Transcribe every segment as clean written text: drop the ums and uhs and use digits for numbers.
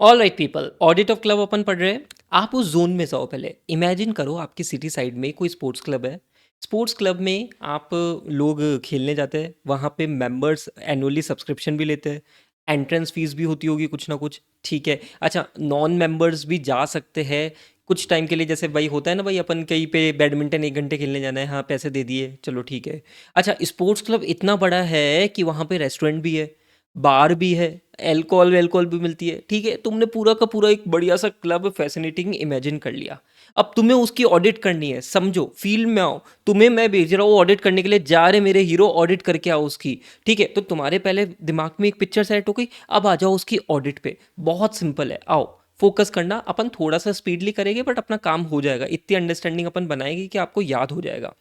All right people, audit of club अपन पढ़ रहे हैं। आप उस जोन में जाओ। पहले इमेजिन करो आपकी सिटी साइड में कोई स्पोर्ट्स क्लब है। स्पोर्ट्स क्लब में आप लोग खेलने जाते हैं, वहाँ पे मेंबर्स एनुअली सब्सक्रिप्शन भी लेते हैं, एंट्रेंस फीस भी होती होगी कुछ ना कुछ। ठीक है, अच्छा, नॉन मेंबर्स भी जा सकते हैं कुछ टाइम के लिए। जैसे भाई होता है ना, भाई अपन कहीं पे बैडमिंटन 1 घंटे खेलने जाना है, हाँ पैसे दे दिए, चलो ठीक है। अच्छा, स्पोर्ट्स क्लब इतना बड़ा है कि वहाँ पे रेस्टोरेंट भी है, बार भी है, एल्कोहल वेल्कोहल भी मिलती है। ठीक है, तुमने पूरा का पूरा एक बढ़िया सा क्लब फैसिनेटिंग इमेजिन कर लिया। अब तुम्हें उसकी ऑडिट करनी है। समझो, फील्ड में आओ, तुम्हें मैं भेज रहा हूँ ऑडिट करने के लिए, जा रहे मेरे हीरो, ऑडिट करके आओ उसकी। ठीक है, तो तुम्हारे पहले दिमाग में एक पिक्चर सेट हो गई, अब आ जाओ उसकी ऑडिट पे। बहुत सिंपल है, आओ फोकस करना। अपन थोड़ा सा स्पीडली करेंगे बट अपना काम हो जाएगा। इतनी अंडरस्टैंडिंग अपन बनाएंगे कि आपको याद हो जाएगा।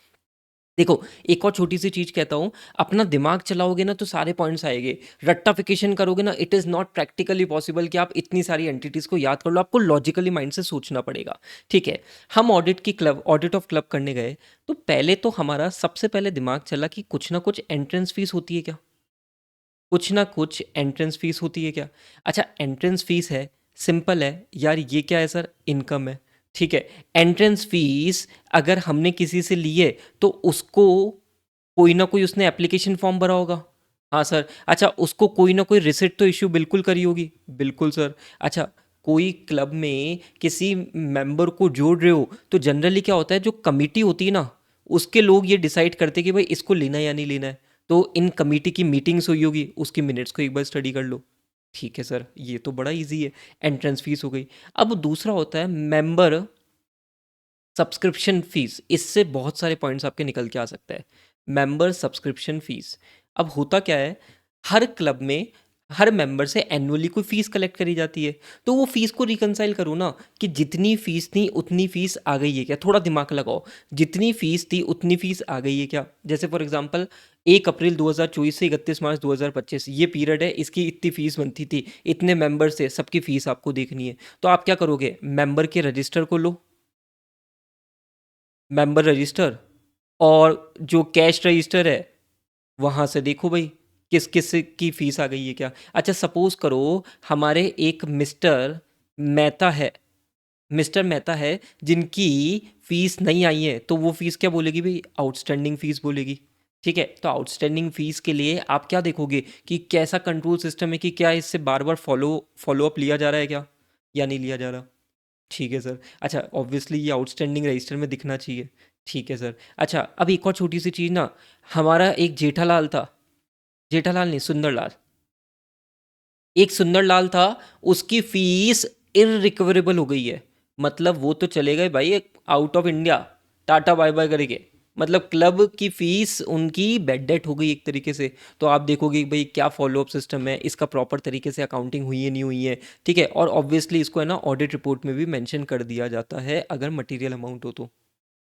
देखो, एक और छोटी सी चीज कहता हूँ, अपना दिमाग चलाओगे ना तो सारे पॉइंट्स आएंगे। रट्टाफिकेशन करोगे ना, it is not practically possible कि आप इतनी सारी एंटिटीज को याद कर लो। आपको लॉजिकली माइंड से सोचना पड़ेगा। ठीक है, हम ऑडिट ऑफ क्लब करने गए, तो पहले तो हमारा सबसे पहले दिमाग चला कि कुछ ना कुछ एंट्रेंस फीस होती है क्या। कुछ ना कुछ एंट्रेंस फीस होती है क्या। अच्छा, एंट्रेंस फीस है, सिंपल है यार, ये क्या है सर, इनकम है। ठीक है, एंट्रेंस फीस अगर हमने किसी से ली है तो उसको कोई ना कोई उसने एप्लीकेशन फॉर्म भरा होगा। हाँ सर। अच्छा, उसको कोई ना कोई रिसिट तो इश्यू बिल्कुल करी होगी। बिल्कुल सर। अच्छा, कोई क्लब में किसी मेंबर को जोड़ रहे हो तो जनरली क्या होता है, जो कमिटी होती है ना, उसके लोग ये डिसाइड करते हैं कि भाई इसको लेना है या नहीं लेना है। तो इन कमिटी की मीटिंग्स हुई होगी, उसकी मिनट्स को एक बार स्टडी कर लो। ठीक है सर, ये तो बड़ा इजी है, एंट्रेंस फीस हो गई। अब दूसरा होता है मेंबर सब्सक्रिप्शन फीस। इससे बहुत सारे पॉइंट्स आपके निकल के आ सकते हैं। मेंबर सब्सक्रिप्शन फीस, अब होता क्या है, हर क्लब में हर मेंबर से एनुअली कोई फीस कलेक्ट करी जाती है। तो वो फीस को रिकंसाइल करो ना, कि जितनी फीस थी उतनी फीस आ गई है क्या। थोड़ा दिमाग लगाओ, जितनी फीस थी उतनी फीस आ गई है क्या। जैसे फॉर एग्जांपल 1 अप्रैल 2024 से 31 मार्च 2025 ये पीरियड है, इसकी इतनी फीस बनती थी, इतने मेंबर से, सबकी फीस आपको देखनी है। तो आप क्या करोगे, मेंबर के रजिस्टर को लो, मेंबर रजिस्टर, और जो कैश रजिस्टर है वहाँ से देखो भाई किस किस की फीस आ गई है क्या। अच्छा, सपोज करो हमारे एक मिस्टर मेहता है जिनकी फीस नहीं आई है, तो वो फीस क्या बोलेगी भाई, आउटस्टैंडिंग फीस बोलेगी। ठीक है, तो आउटस्टैंडिंग फीस के लिए आप क्या देखोगे कि कैसा कंट्रोल सिस्टम है, कि क्या इससे बार बार फॉलो अप लिया जा रहा है क्या, या नहीं लिया जा रहा। ठीक है सर। अच्छा, ऑब्वियसली ये आउटस्टैंडिंग रजिस्टर में दिखना चाहिए। ठीक है सर। अच्छा, अब एक और छोटी सी चीज़ ना, हमारा एक जेठालाल था, जेठालाल नहीं, सुंदरलाल, एक सुंदरलाल था, उसकी फीस इररिकवरेबल हो गई है। मतलब वो तो चले गए भाई एक out of India, tata bye bye करके। मतलब क्लब की फीस उनकी बेड डेट हो गई एक तरीके से। तो आप देखोगे कि भाई क्या फॉलोअप सिस्टम है इसका, प्रॉपर तरीके से अकाउंटिंग हुई है नहीं हुई है। ठीक है, और ऑब्वियसली इसको है ना ऑडिट रिपोर्ट में भी मेंशन कर दिया जाता है अगर मटेरियल अमाउंट हो तो।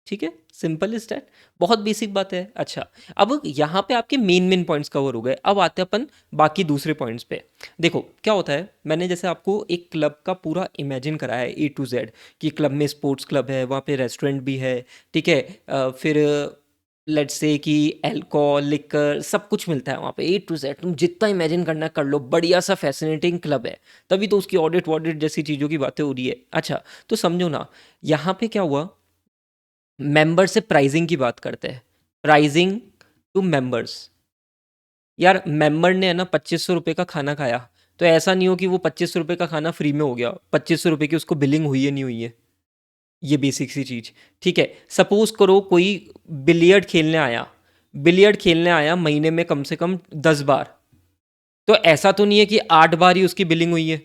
ठीक है, सिंपल इज दैट, बहुत बेसिक बात है। अच्छा, अब यहाँ पे आपके मेन मेन पॉइंट्स कवर हो गए, अब आते हैं अपन बाकी दूसरे पॉइंट्स पे। देखो क्या होता है, मैंने जैसे आपको एक क्लब का पूरा इमेजिन कराया है A to Z, कि क्लब में स्पोर्ट्स क्लब है, वहाँ पे रेस्टोरेंट भी है। ठीक है, फिर लेट्स से कि एल्कोहल लिकर सब कुछ मिलता है वहाँ पे A to Z, तुम जितना इमेजिन करना कर लो, बढ़िया सा फैसिनेटिंग क्लब है। तभी तो उसकी ऑडिट वॉडिट जैसी चीज़ों की बातें हो रही है। अच्छा, तो समझो ना, यहाँ पे क्या हुआ, मेंबर से प्राइजिंग की बात करते हैं, प्राइजिंग टू मेंबर्स। यार मेंबर ने है ना 2500 रुपये का खाना खाया, तो ऐसा नहीं हो कि वो 2500 रुपये का खाना फ्री में हो गया, 2500 रुपये की उसको बिलिंग हुई है नहीं हुई है। ये बेसिक सी चीज़। ठीक है, सपोज करो कोई बिलियर्ड खेलने आया, बिलियर्ड खेलने आया महीने में कम से कम 10 बार, तो ऐसा तो नहीं है कि 8 बार ही उसकी बिलिंग हुई है।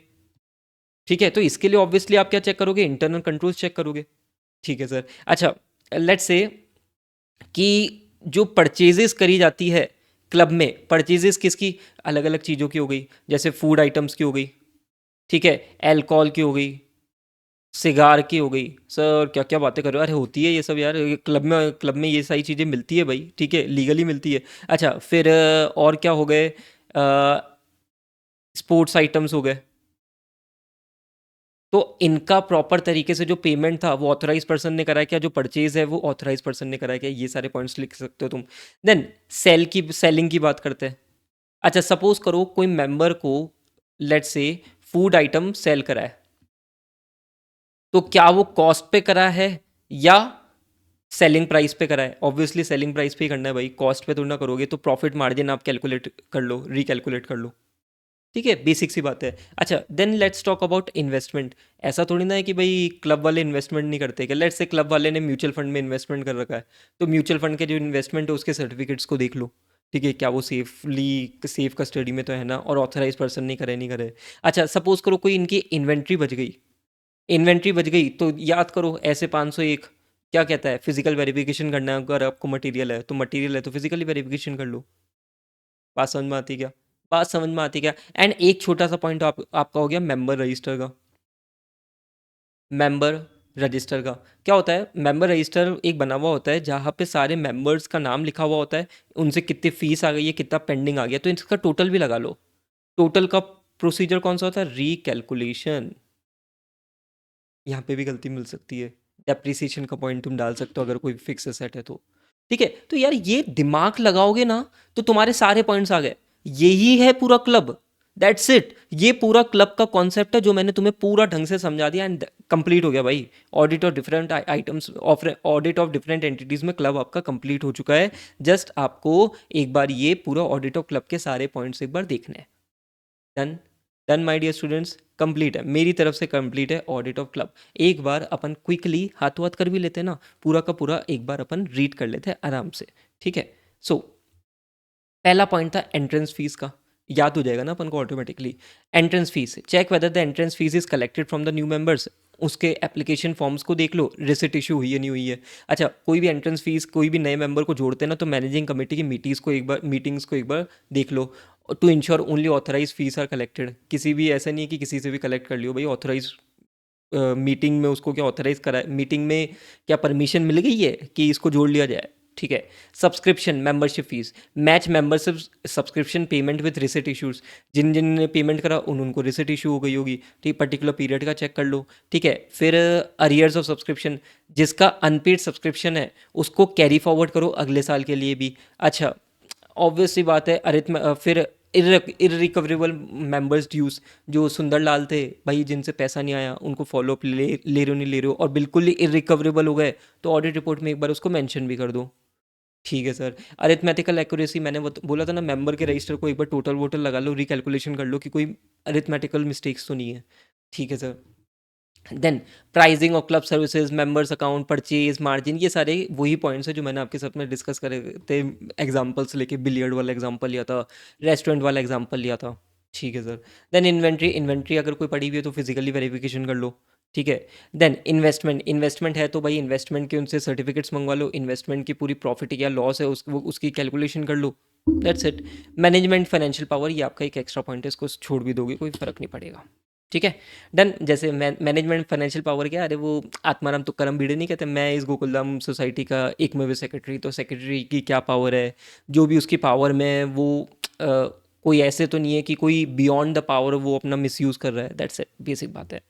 ठीक है, तो इसके लिए ऑब्वियसली आप क्या चेक करोगे, इंटरनल कंट्रोल्स चेक करोगे। ठीक है सर। अच्छा, लेट्स से कि जो परचेजेस करी जाती है क्लब में, परचेजेस किसकी, अलग अलग चीज़ों की हो गई, जैसे फूड आइटम्स की हो गई, ठीक है, अल्कोहल की हो गई, सिगार की हो गई। सर क्या क्या बातें कर रहे हो, अरे होती है ये सब यार, क्लब में ये सारी चीज़ें मिलती है भाई। ठीक है, लीगली मिलती है। अच्छा, फिर और क्या हो गए, स्पोर्ट्स आइटम्स हो गए। तो इनका प्रॉपर तरीके से जो पेमेंट था वो ऑथराइज पर्सन ने करा है क्या, जो परचेज है वो ऑथराइज पर्सन ने करा है क्या, ये सारे पॉइंट्स लिख सकते हो तुम। देन सेलिंग की बात करते हैं। अच्छा, सपोज करो कोई मेंबर को let's say food item cell करा है, तो क्या वो कॉस्ट पे करा है या सेलिंग प्राइस पे करा है? ऑब्वियसली सेलिंग प्राइस पे ही करना है भाई, कॉस्ट पे थोड़ा ना करोगे। तो प्रॉफिट मार्जिन आप कैलकुलेट कर लो, रिकैलकुलेट कर लो। ठीक है, बेसिक सी बात है। अच्छा, then let's talk about investment. ऐसा थोड़ी ना है कि भाई क्लब वाले इन्वेस्टमेंट नहीं करते। क्या लेट्स से क्लब वाले ने म्यूचुअल फंड में इन्वेस्टमेंट कर रखा है, तो म्यूचुअल फंड के जो इन्वेस्टमेंट है उसके सर्टिफिकेट्स को देख लो। ठीक है, क्या वो सेफ कस्टडी में तो है ना, और ऑथराइज पर्सन नहीं करे, नहीं करे। अच्छा, सपोज करो कोई इनकी इन्वेंट्री बच गई, इन्वेंट्री बच गई तो याद करो ऐसे 501 क्या कहता है, फिजिकल वेरिफिकेशन करना है। अगर आपको मटेरियल है तो मटेरियल है तो फिजिकली वेरिफिकेशन कर लो। बात समझ में आती क्या? बात समझ में आती क्या? एंड एक छोटा सा पॉइंट आपका हो गया मेंबर रजिस्टर का। मेंबर रजिस्टर का क्या होता है? मेंबर रजिस्टर एक बना हुआ होता है जहाँ पे सारे मेंबर्स का नाम लिखा हुआ होता है, उनसे कितनी फीस आ गई है, कितना पेंडिंग आ गया, तो इसका टोटल भी लगा लो। टोटल का प्रोसीजर कौन सा होता है? रिकैलकुलेशन। यहाँ पे भी गलती मिल सकती है, डेप्रिसिएशन का पॉइंट तुम डाल सकते हो अगर कोई फिक्स एसेट है तो। ठीक है, तो यार ये दिमाग लगाओगे ना तो तुम्हारे सारे पॉइंट्स आ गए। यही है पूरा क्लब, दैट्स इट। ये पूरा क्लब का कॉन्सेप्ट है जो मैंने तुम्हें पूरा ढंग से समझा दिया, एंड कंप्लीट हो गया भाई। Audit of different items of audit of different entities में क्लब आपका कंप्लीट हो चुका है। जस्ट आपको एक बार ये पूरा ऑडिट ऑफ क्लब के सारे पॉइंट्स एक बार देखने हैं। Done. Done my dear students, complete है मेरी तरफ से, कंप्लीट है ऑडिट ऑफ क्लब। एक बार अपन क्विकली हाथों हाथ कर भी लेते हैं ना, पूरा का पूरा एक बार अपन रीड कर लेते हैं आराम से। ठीक है, सो पहला पॉइंट था एंट्रेंस फीस का, याद हो जाएगा ना अपन को automatically. Entrance fees, check whether the entrance fees is collected from the new members. उसके एप्लीकेशन फॉर्म्स को देख लो, रिसिट इशू हुई है नहीं हुई है। अच्छा, कोई भी एंट्रेंस फीस कोई भी नए मेंबर को जोड़ते हैं ना, तो मैनेजिंग कमेटी की मीटिंग्स को एक बार देख लो, to ensure only authorise fees are collected. किसी भी ऐसा नहीं है कि किसी से भी कलेक्ट कर लियो भाई, ऑथराइज मीटिंग में उसको क्या ऑथराइज करा है, मीटिंग में क्या परमिशन मिल गई है कि इसको जोड़ लिया जाए। ठीक है, subscription membership fees, match membership subscription payment with receipt issues. जिन जिन ने पेमेंट करा उनको रिसिट इशू हो गई होगी, ठीक, पर्टिकुलर पीरियड का चेक कर लो। ठीक है, फिर अरियर्स ऑफ सब्सक्रिप्शन, जिसका अनपेड सब्सक्रिप्शन है उसको कैरी फॉरवर्ड करो अगले साल के लिए भी। अच्छा, ऑब्वियस सी बात है, फिर इरिकवरेबल मेंबर्स ड्यूज, जो सुंदर लाल थे भाई जिनसे पैसा नहीं आया, उनको फॉलोअप ले रहे हो नहीं ले रहे हो और बिल्कुल ही इरिकवरेबल हो गए, तो ऑडिट रिपोर्ट में एक बार उसको मेंशन भी कर दो। ठीक है सर। अरिथमेटिकल एक्यूरेसी, मैंने बोला था ना, मेंबर के रजिस्टर को एक बार टोटल वोटल लगा लो, रिकैलकुलेशन कर लो कि कोई अरिथमेटिकल मिस्टेक्स तो नहीं है। ठीक है sir. Then pricing of club services, members account, purchase margin, ये सारे वही पॉइंट्स हैं जो मैंने आपके साथ में डिस्कस करे थे। एग्जांपल्स लेके बिलियर्ड वाला एग्जांपल लिया था, रेस्टोरेंट वाला एग्जांपल लिया था। ठीक है सर। देन इन्वेंट्री, इन्वेंट्री अगर कोई पड़ी हुई है तो फिजिकली वेरिफिकेशन कर लो। ठीक है। देन इन्वेस्टमेंट, इन्वेस्टमेंट है तो भाई इन्वेस्टमेंट के उनसे सर्टिफिकेट्स मंगवा लो, इन्वेस्टमेंट की पूरी प्रॉफिट या लॉस है उसकी कैलकुलेशन कर लो। That's it. Management financial power, ये आपका एक एक्स्ट्रा पॉइंट है, इसको छोड़ भी दोगे कोई फर्क नहीं पड़ेगा। ठीक है, डन। जैसे मैनेजमेंट फाइनेंशियल पावर क्या, अरे वो आत्माराम तुकाराम भिड़े नहीं कहते, मैं इस गोकुलधाम सोसाइटी का एकमेव सेक्रेटरी, तो सेक्रेटरी की क्या पावर है, जो भी उसकी पावर में है वो कोई ऐसे तो नहीं है कि कोई बियॉन्ड द पावर वो अपना मिसयूज़ कर रहा है। दैट्स इट, बेसिक बात है।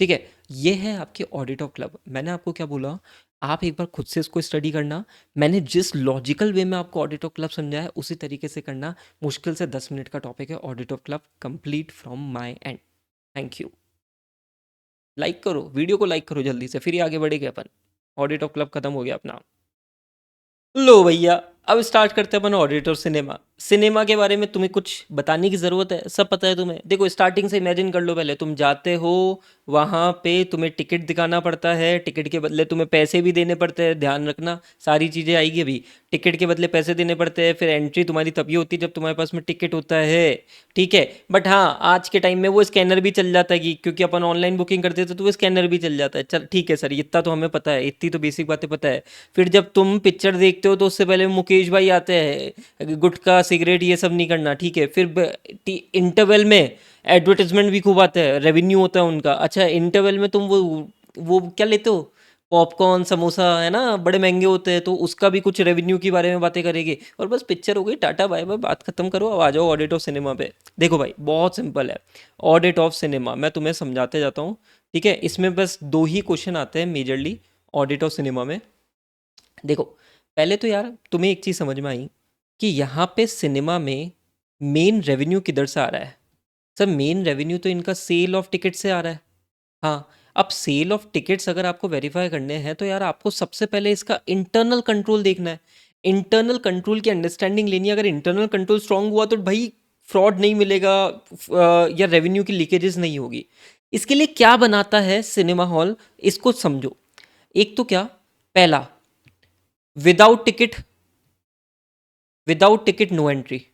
ठीक है, ये है आपके ऑडिट ऑफ क्लब। मैंने आपको क्या बोला, आप एक बार खुद से इसको स्टडी करना। मैंने जिस लॉजिकल वे में आपको ऑडिट ऑफ क्लब समझाया उसी तरीके से करना। मुश्किल से 10 मिनट का टॉपिक है audit of club, complete from my and. Thank you. Like करो वीडियो को, लाइक करो जल्दी से, फिर ही आगे बढ़ेगा अपन। ऑडिट ऑफ क्लब खत्म हो गया अपना। लो भैया, अब स्टार्ट करते हैं अपन ऑडिट और सिनेमा। सिनेमा के बारे में तुम्हें कुछ बताने की ज़रूरत है, सब पता है तुम्हें। देखो स्टार्टिंग से इमेजिन कर लो, पहले तुम जाते हो वहाँ पे, तुम्हें टिकट दिखाना पड़ता है, टिकट के बदले तुम्हें पैसे भी देने पड़ते हैं, ध्यान रखना सारी चीज़ें आएगी अभी। टिकट के बदले पैसे देने पड़ते हैं, फिर एंट्री तुम्हारी तभी होती है जब तुम्हारे पास में टिकट होता है। ठीक है, बट हाँ आज के टाइम में वो स्कैनर भी चल जाता है क्योंकि अपन ऑनलाइन बुकिंग करते थे तो वो स्कैनर भी चल जाता है। चल ठीक है सर, इतना तो हमें पता है, इतनी तो बेसिक बातें पता है। फिर जब तुम पिक्चर देखते हो तो उससे पहले मुकेश भाई आते हैं, गुटखा सिगरेट ये सब नहीं करना। ठीक है, फिर इंटरवल में एडवर्टाइजमेंट भी खूब आता है, रेवेन्यू होता है उनका। अच्छा, इंटरवल में तुम वो क्या लेते हो, पॉपकॉर्न समोसा, है ना, बड़े महंगे होते हैं, तो उसका भी कुछ रेवेन्यू के बारे में बातें करेंगे। और बस पिक्चर हो गई, टाटा बाय बाय, बात खत्म करो, अब आ जाओ ऑडिट ऑफ सिनेमा पे। देखो भाई बहुत सिंपल है ऑडिट ऑफ सिनेमा, मैं तुम्हें समझाते जाता हूँ। ठीक है, इसमें बस दो ही क्वेश्चन आते हैं मेजरली ऑडिट ऑफ सिनेमा में। देखो पहले तो यार तुम्हें एक चीज़ समझ में आई कि यहाँ पे सिनेमा में मेन रेवेन्यू किधर से आ रहा है। सर मेन रेवेन्यू तो इनका सेल ऑफ टिकट से आ रहा है। हाँ, अब सेल ऑफ टिकट्स अगर आपको वेरीफाई करने हैं तो यार आपको सबसे पहले इसका इंटरनल कंट्रोल देखना है। इंटरनल कंट्रोल की अंडरस्टैंडिंग लेनी है। अगर इंटरनल कंट्रोल स्ट्रांग हुआ तो भाई फ्रॉड नहीं मिलेगा, या रेवेन्यू की लीकेजेस नहीं होगी। इसके लिए क्या बनाता है सिनेमा हॉल, इसको समझो। एक तो क्या, पहला, without ticket, without ticket no entry,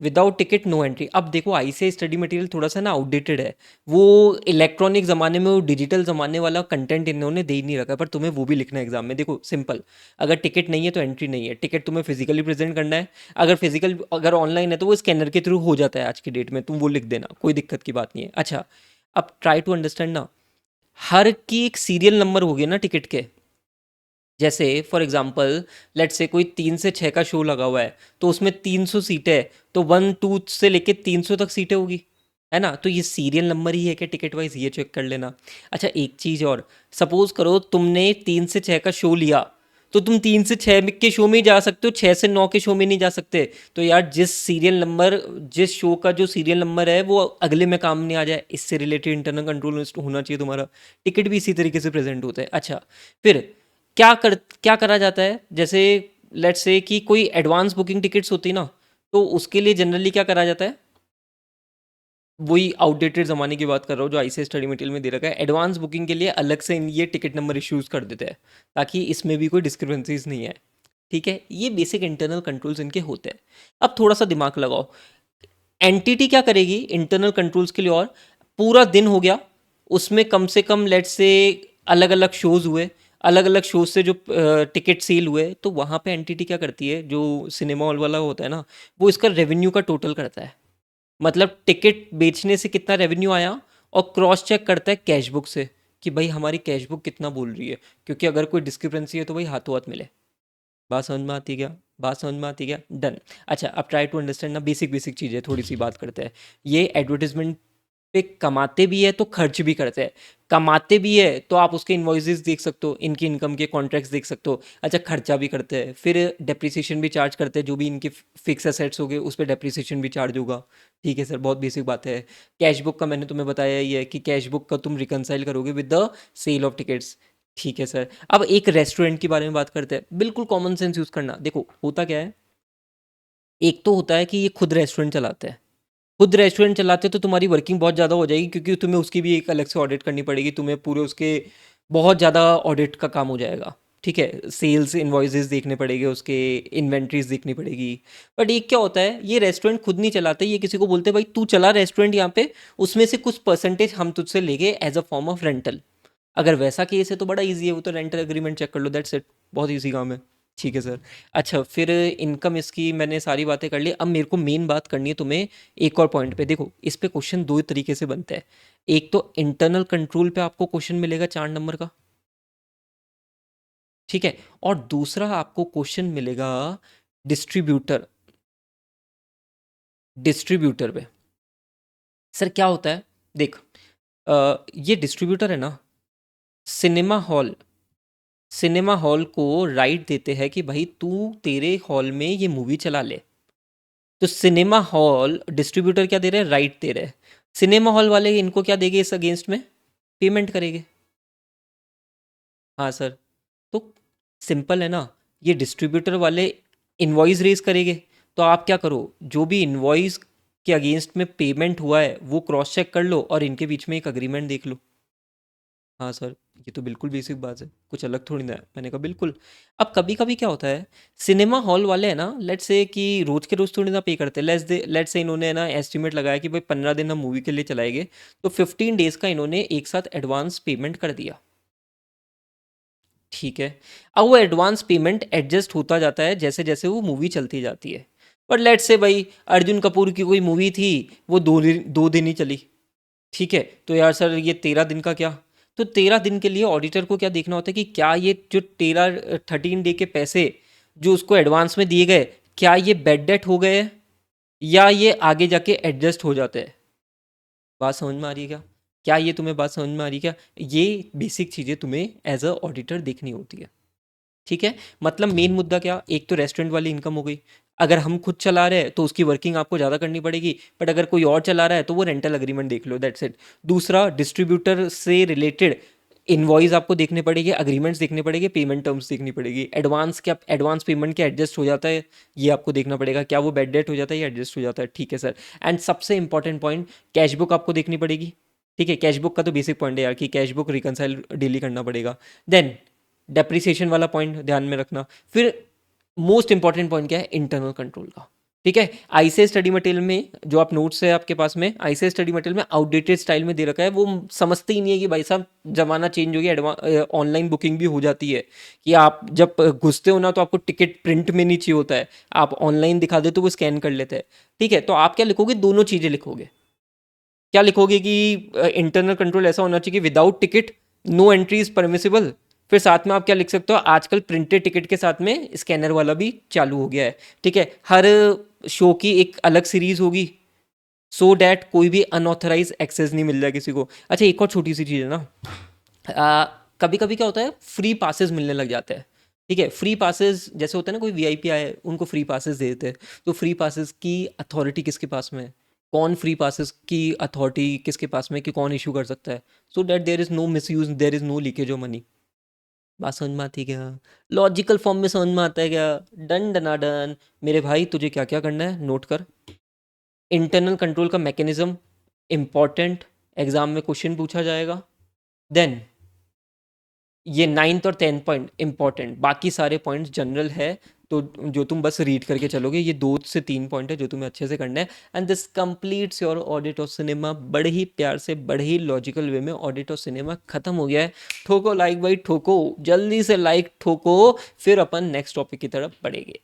without ticket no entry. अब देखो आईसीआई स्टडी मटेरियल थोड़ा सा ना आउटडेटेड है। वो इलेक्ट्रॉनिक ज़माने में वो डिजिटल ज़माने वाला कंटेंट इन्होंने दे ही नहीं रखा है, पर तुम्हें वो भी लिखना है एग्जाम में। देखो सिंपल, अगर टिकट नहीं है तो एंट्री नहीं है। टिकट तुम्हें फिजिकली प्रेजेंट करना है। अगर ऑनलाइन है तो वो स्कैनर के थ्रू हो जाता है आज की डेट में, तुम वो लिख देना, कोई दिक्कत की बात नहीं है। अच्छा, अब ट्राई टू अंडरस्टैंड ना, हर की एक सीरियल नंबर हो गया ना टिकट के। जैसे फॉर एग्जांपल लेट से कोई 3 से 6 का शो लगा हुआ है, तो उसमें 300 सीटें हैं, तो 1 2 से लेके 300 तक सीटें होगी, है ना। तो ये सीरियल नंबर ही है कि टिकट वाइज, ये चेक कर लेना। अच्छा एक चीज़ और, सपोज करो तुमने 3 से 6 का शो लिया, तो तुम 3 से 6 के शो में ही जा सकते हो, 6 से 9 के शो में नहीं जा सकते। तो यार जिस शो का जो सीरियल नंबर है वो अगले में काम नहीं आ जाए, इससे रिलेटेड इंटरनल कंट्रोल होना चाहिए तुम्हारा। टिकट भी इसी तरीके से प्रेजेंट होता है। अच्छा, फिर क्या करा जाता है, जैसे लेट्स से कि कोई एडवांस बुकिंग टिकट्स होती ना, तो उसके लिए जनरली क्या करा जाता है, वही आउटडेटेड ज़माने की बात कर रहा हूँ जो आईसीएसई स्टडी मटेरियल में दे रखा है। एडवांस बुकिंग के लिए अलग से ये टिकट नंबर इश्यूज़ कर देते हैं, ताकि इसमें भी कोई डिस्क्रिपेंसीज नहीं है। ठीक है, ये बेसिक इंटरनल कंट्रोल्स इनके होते हैं। अब थोड़ा सा दिमाग लगाओ, एंटिटी क्या करेगी इंटरनल कंट्रोल्स के लिए, और पूरा दिन हो गया, उसमें कम से कम लेट्स से अलग अलग शोज़ हुए, अलग अलग शोज से जो टिकट सेल हुए, तो वहाँ पे एंटिटी क्या करती है, जो सिनेमा हॉल वाला होता है ना, वो इसका रेवेन्यू का टोटल करता है। मतलब टिकट बेचने से कितना रेवेन्यू आया, और क्रॉस चेक करता है कैश बुक से कि भाई हमारी कैश बुक कितना बोल रही है, क्योंकि अगर कोई डिस्क्रिपेंसी है तो भाई हाथों हाथ मिले। बात समझ में आती क्या? बात समझ में आती क्या? डन। अच्छा अब ट्राई टू अंडरस्टैंड ना, बेसिक बेसिक चीज़ें थोड़ी सी बात करते हैं। ये एडवर्टीजमेंट पे कमाते भी है तो खर्च भी करते हैं। कमाते भी है तो आप उसके इन्वॉइसेस देख सकते हो, इनकी इनकम के कॉन्ट्रैक्ट्स देख सकते हो। अच्छा खर्चा भी करते हैं, फिर डेप्रिसिएशन भी चार्ज करते हैं, जो भी इनके फिक्स एसेट्स हो गए उस पर डेप्रिसिएशन भी चार्ज होगा। ठीक है सर, बहुत बेसिक बात है। कैश बुक का मैंने तुम्हें बताया ही है कि कैश बुक का तुम रिकनसाइल करोगे with the sale of tickets. ठीक है सर, अब एक रेस्टोरेंट के बारे में बात करते हैं। बिल्कुल कॉमन सेंस यूज़ करना। देखो होता क्या है, एक तो होता है कि ये खुद रेस्टोरेंट चलाते हैं। खुद रेस्टोरेंट चलाते तो तुम्हारी वर्किंग बहुत ज़्यादा हो जाएगी, क्योंकि तुम्हें उसकी भी एक अलग से ऑडिट करनी पड़ेगी, तुम्हें पूरे उसके बहुत ज़्यादा ऑडिट का काम हो जाएगा। ठीक है, सेल्स इन्वॉइसेस देखने पड़ेंगे, उसके इन्वेंट्रीज देखनी पड़ेगी। बट एक क्या होता है, ये रेस्टोरेंट खुद नहीं चलाते, ये किसी को बोलते हैं भाई तू चला रेस्टोरेंट यहाँ पे, उसमें से कुछ परसेंटेज हम तुझसे लेंगे as a form of rental. अगर वैसा केस है तो बड़ा इजी है, वो तो रेंटल एग्रीमेंट चेक कर लो, दैट्स इट। बहुत इजी काम है। ठीक है सर। अच्छा फिर इनकम इसकी मैंने सारी बातें कर ली, अब मेरे को मेन बात करनी है तुम्हें एक और पॉइंट पे। देखो इस पे क्वेश्चन दो तरीके से बनता है। एक तो इंटरनल कंट्रोल पे आपको क्वेश्चन मिलेगा 4 नंबर का, ठीक है, और दूसरा आपको क्वेश्चन मिलेगा डिस्ट्रीब्यूटर, डिस्ट्रीब्यूटर पे। सर क्या होता है, देख, ये डिस्ट्रीब्यूटर है ना, सिनेमा हॉल, सिनेमा हॉल को राइट देते हैं कि भाई तू तेरे हॉल में ये मूवी चला ले। तो सिनेमा हॉल डिस्ट्रीब्यूटर क्या दे रहे हैं, राइट दे रहे हैं। सिनेमा हॉल वाले इनको क्या देंगे, इस अगेंस्ट में पेमेंट करेंगे। हाँ सर, तो सिंपल है ना, ये डिस्ट्रीब्यूटर वाले इनवॉइस रेज करेंगे। तो आप क्या करो, जो भी इनवॉइस के अगेंस्ट में पेमेंट हुआ है वो क्रॉस चेक कर लो, और इनके बीच में एक अग्रीमेंट देख लो। हाँ सर, ये तो बिल्कुल बेसिक बात है, कुछ अलग थोड़ी ना है। मैंने कहा बिल्कुल। अब कभी कभी क्या होता है, सिनेमा हॉल वाले हैं ना, लेट्स से कि रोज के रोज थोड़ी ना पे करते हैं। लेट्स से इन्होंने है ना एस्टिमेट लगाया कि भाई 15 दिन हम मूवी के लिए चलाएंगे, तो 15 डेज का इन्होंने एक साथ एडवांस पेमेंट कर दिया। ठीक है, अब वो एडवांस पेमेंट एडजस्ट होता जाता है जैसे जैसे वो मूवी चलती जाती है। पर लेट्स से भाई अर्जुन कपूर की कोई मूवी थी, वो 2 दिन ही चली। ठीक है, तो यार सर ये 13 दिन का क्या, तो 13 दिन के लिए ऑडिटर को क्या देखना होता है कि क्या ये जो 13 डे के पैसे जो उसको एडवांस में दिए गए, क्या ये बेड डेट हो गए हैं, या ये आगे जाके एडजस्ट हो जाते हैं। बात समझ में आ रही है क्या? क्या ये तुम्हें बात समझ में आ रही है क्या? ये बेसिक चीज़ें तुम्हें एज अ ऑडिटर देखनी होती है। ठीक है, मतलब मेन मुद्दा क्या, एक तो रेस्टोरेंट वाली इनकम हो गई। अगर हम खुद चला रहे हैं तो उसकी वर्किंग आपको ज़्यादा करनी पड़ेगी, बट अगर कोई और चला रहा है तो वो रेंटल अग्रीमेंट देख लो, दैट्स इट। दूसरा, डिस्ट्रीब्यूटर से रिलेटेड इनवॉइस आपको देखने पड़ेगी, अग्रीमेंट्स देखने पड़ेंगे, पेमेंट टर्म्स देखनी पड़ेगी, एडवांस क्या, एडवांस पेमेंट क्या एडजस्ट हो जाता है ये आपको देखना पड़ेगा, क्या वो बेड डेट हो जाता है या एडजस्ट हो जाता है, ठीक है सर। एंड सबसे इंपॉर्टेंट पॉइंट, कैश बुक आपको देखनी पड़ेगी। ठीक है, कैश बुक का तो बेसिक पॉइंट है यार कि कैश बुक रिकनसाइल डेली करना पड़ेगा। देन डेप्रिसिएशन वाला पॉइंट ध्यान में रखना। फिर मोस्ट इंपॉर्टेंट पॉइंट क्या है, इंटरनल कंट्रोल का। ठीक है, आईसीएस स्टडी मटेरियल में जो आप नोट्स है आपके पास में, आईसीएस स्टडी मटेरियल में आउटडेटेड स्टाइल में दे रखा है, वो समझते ही नहीं है कि भाई साहब जमाना चेंज हो गया, ऑनलाइन बुकिंग भी हो जाती है कि आप जब घुसते हो ना तो आपको टिकट प्रिंट में नहीं चाहिए होता है, आप ऑनलाइन दिखा दे तो वो स्कैन कर लेते हैं। ठीक है, तो आप क्या लिखोगे, दोनों चीज़ें लिखोगे। क्या लिखोगे कि इंटरनल कंट्रोल ऐसा होना चाहिए कि without ticket no entry is permissible. फिर साथ में आप क्या लिख सकते हो, आजकल प्रिंटेड टिकट के साथ में स्कैनर वाला भी चालू हो गया है। ठीक है, हर शो की एक अलग सीरीज होगी, सो डैट कोई भी अनऑथराइज एक्सेस नहीं मिल जाए किसी को। अच्छा, एक और छोटी सी चीज़ है ना, कभी कभी क्या होता है, फ्री पासेस मिलने लग जाते हैं। ठीक है, फ्री पासेस जैसे होता है ना, कोई वीआईपी आए उनको फ्री पासेस दे देते हैं, तो फ्री पासेस की अथॉरिटी किसके पास में है, कौन फ्री पासेस की अथॉरिटी किसके पास में है कि कौन इशू कर सकता है, so that there is no misuse, there is no leakage of money. बात समझ में आती है क्या, लॉजिकल फॉर्म में समझ में आता है क्या? डन डना डन। मेरे भाई तुझे क्या क्या करना है नोट कर। इंटरनल कंट्रोल का मैकेनिज्म इंपॉर्टेंट, एग्जाम में क्वेश्चन पूछा जाएगा। देन ये 9th और 10th पॉइंट इंपॉर्टेंट, बाकी सारे पॉइंट्स जनरल है, तो जो तुम बस रीड करके चलोगे, ये 2 से 3 पॉइंट है जो तुम्हें अच्छे से करना है। And this completes your audit of cinema. बड़े ही प्यार से, बड़े ही लॉजिकल वे में ऑडिट ऑफ सिनेमा खत्म हो गया है। ठोको लाइक भाई, ठोको जल्दी से लाइक ठोको, फिर अपन नेक्स्ट टॉपिक की तरफ बढ़ेंगे।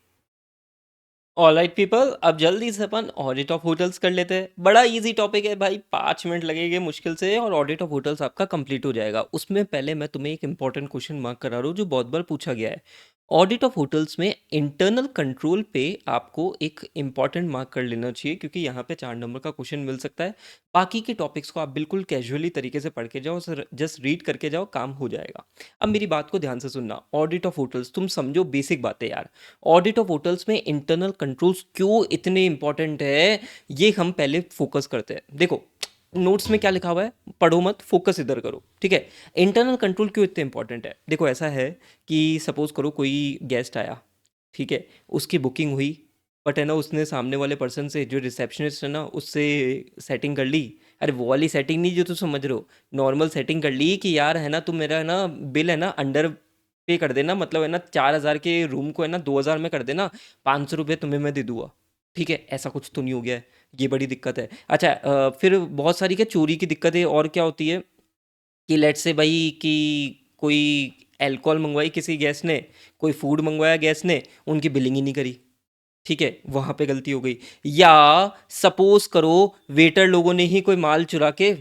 ऑलराइट पीपल, अब जल्दी से अपन ऑडिट ऑफ होटल्स कर लेते हैं। बड़ा इजी टॉपिक है भाई, 5 मिनट लगेंगे मुश्किल से और ऑडिट ऑफ होटल्स आपका कंप्लीट हो जाएगा। उसमें पहले मैं तुम्हें एक इंपॉर्टेंट क्वेश्चन मार्क करा रहा हूँ जो बहुत बार पूछा गया है। ऑडिट ऑफ होटल्स में इंटरनल कंट्रोल पे आपको एक इंपॉर्टेंट मार्क कर लेना चाहिए, क्योंकि यहाँ पे 4 नंबर का क्वेश्चन मिल सकता है। बाकी के टॉपिक्स को आप बिल्कुल कैजुअली तरीके से पढ़ के जाओ, जस्ट रीड करके जाओ, काम हो जाएगा। अब मेरी बात को ध्यान से सुनना। ऑडिट ऑफ होटल्स तुम समझो बेसिक बातें यार। ऑडिट ऑफ होटल्स में इंटरनल कंट्रोल्स क्यों इतने इंपॉर्टेंट है, ये हम पहले फोकस करते हैं। देखो, नोट्स में क्या लिखा हुआ है पढ़ो मत, फोकस इधर करो। ठीक है, इंटरनल कंट्रोल क्यों इतने इंपॉर्टेंट है, देखो ऐसा है कि सपोज करो कोई गेस्ट आया, ठीक है, उसकी बुकिंग हुई, बट है ना उसने सामने वाले पर्सन से, जो रिसेप्शनिस्ट है ना, उससे सेटिंग कर ली। अरे वो वाली सेटिंग नहीं जो तुम समझ रहे हो, नॉर्मल सेटिंग कर ली कि यार है ना तुम मेरा है ना बिल है ना अंडर पे कर देना, मतलब है ना 4,000 के रूम को है ना 2,000 में कर देना, 500 रुपये तुम्हें मैं दे दूंगा। ठीक है, ऐसा कुछ तो नहीं हो गया है, ये बड़ी दिक्कत है। अच्छा, फिर बहुत सारी क्या चोरी की दिक्कतें और क्या होती है कि लेट से भाई कि कोई अल्कोहल मंगवाई किसी गेस्ट ने, कोई फूड मंगवाया गेस्ट ने, उनकी बिलिंग ही नहीं करी। ठीक है, वहाँ पे गलती हो गई। या सपोज करो वेटर लोगों ने ही कोई माल चुरा के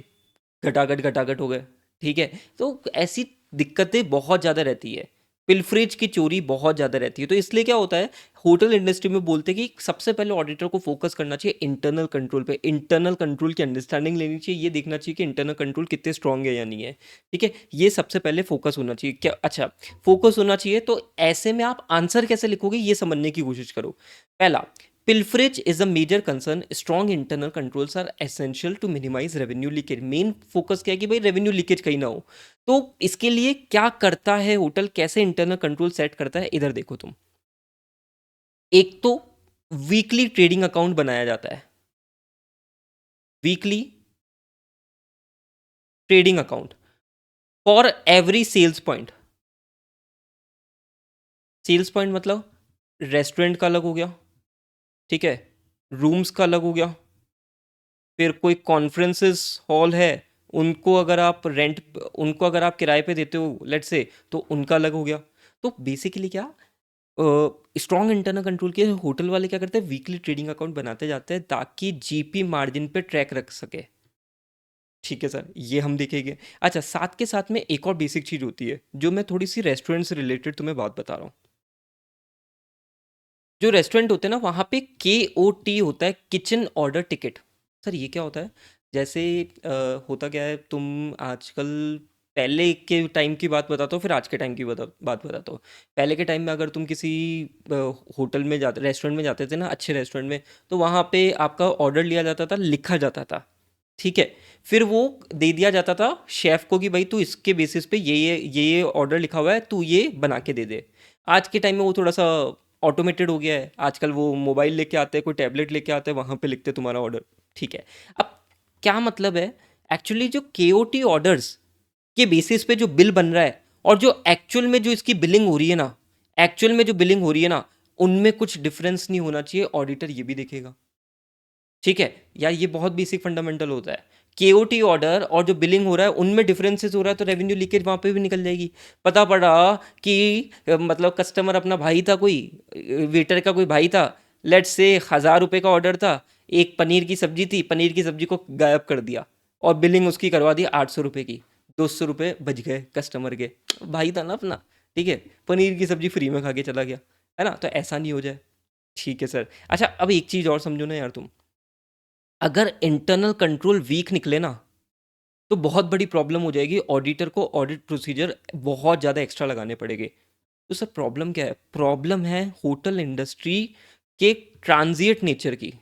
घटाघट घटाघट हो गए। ठीक है, तो ऐसी दिक्कतें बहुत ज़्यादा रहती है, पिलफरेज की चोरी बहुत ज़्यादा रहती है। तो इसलिए क्या होता है, होटल इंडस्ट्री में बोलते हैं कि सबसे पहले ऑडिटर को फोकस करना चाहिए इंटरनल कंट्रोल पे, इंटरनल कंट्रोल की अंडरस्टैंडिंग लेनी चाहिए, ये देखना चाहिए कि इंटरनल कंट्रोल कितने स्ट्रांग है या नहीं है। ठीक है, ये सबसे पहले फोकस होना चाहिए। क्या, अच्छा, फोकस होना चाहिए तो ऐसे में आप आंसर कैसे लिखोगे ये समझने की कोशिश करो। पहला, pilferage is a major concern, strong internal controls are essential to minimize revenue leakage. Main focus क्या है कि भाई रेवेन्यू लीकेज कहीं ना हो। तो इसके लिए क्या करता है होटल, कैसे इंटरनल कंट्रोल सेट करता है, इधर देखो तुम। एक तो वीकली ट्रेडिंग अकाउंट बनाया जाता है, weekly trading account for every sales point. Sales point मतलब रेस्टोरेंट का अलग हो गया, ठीक है, रूम्स का अलग हो गया, फिर कोई कॉन्फ्रेंसेस हॉल है, उनको अगर आप किराए पे देते हो लेट से, तो उनका अलग हो गया। तो बेसिकली क्या, स्ट्रॉन्ग इंटरनल कंट्रोल के होटल वाले क्या करते हैं, वीकली ट्रेडिंग अकाउंट बनाते जाते हैं ताकि जीपी मार्जिन पे ट्रैक रख सके। ठीक है सर, ये हम देखेंगे। अच्छा, साथ के साथ में एक और बेसिक चीज़ होती है जो मैं थोड़ी सी रेस्टोरेंट से रिलेटेड तुम्हें बात बता रहा हूँ। जो रेस्टोरेंट होते हैं ना, वहाँ पे KOT होता है, किचन ऑर्डर टिकट। सर ये क्या होता है, जैसे होता क्या है, तुम आजकल पहले के टाइम की बात बताता हूँ, फिर आज के टाइम की बात बताता हूँ। पहले के टाइम में अगर तुम किसी होटल में जाते, रेस्टोरेंट में जाते थे ना, अच्छे रेस्टोरेंट में, तो वहाँ पे आपका ऑर्डर लिया जाता था, लिखा जाता था, ठीक है। फिर वो दे दिया जाता था शेफ को कि भाई तू इसके बेसिस पे ये ऑर्डर लिखा हुआ है, तू ये बना के दे दे। आज के टाइम में वो थोड़ा सा ऑटोमेटेड हो गया है। आजकल वो मोबाइल लेके आते हैं, कोई टैबलेट लेके आते हैं, वहाँ पे लिखते हैं तुम्हारा ऑर्डर, ठीक है। अब क्या मतलब है, एक्चुअली जो केओटी ऑर्डर्स के बेसिस पे जो बिल बन रहा है, और जो एक्चुअल में जो इसकी बिलिंग हो रही है ना, एक्चुअल में जो बिलिंग हो रही है ना, उनमें कुछ डिफरेंस नहीं होना चाहिए, ऑडिटर ये भी देखेगा, ठीक है। यार ये बहुत बेसिक फंडामेंटल होता है। केओटी ऑर्डर और जो बिलिंग हो रहा है उनमें डिफरेंसेस हो रहा है, तो रेवेन्यू लीकेज वहां पे भी निकल जाएगी। पता पड़ा कि मतलब कस्टमर अपना भाई था, कोई वेटर का कोई भाई था, लेट्स से 1,000 रुपये का ऑर्डर था, एक पनीर की सब्जी थी, पनीर की सब्जी को गायब कर दिया और बिलिंग उसकी करवा दी 800 रुपये की। 200 रुपये बच गए कस्टमर के, भाई था ना अपना, ठीक है। पनीर की सब्जी फ्री में खा के चला गया, है ना। तो ऐसा नहीं हो जाए, ठीक है सर। अच्छा, अब एक चीज़ और समझो ना यार तुम, अगर इंटरनल कंट्रोल वीक निकले ना, तो बहुत बड़ी प्रॉब्लम हो जाएगी। ऑडिटर को ऑडिट प्रोसीजर बहुत ज़्यादा एक्स्ट्रा लगाने पड़ेंगे। तो सर प्रॉब्लम क्या है? प्रॉब्लम है होटल इंडस्ट्री के ट्रांजिट नेचर की,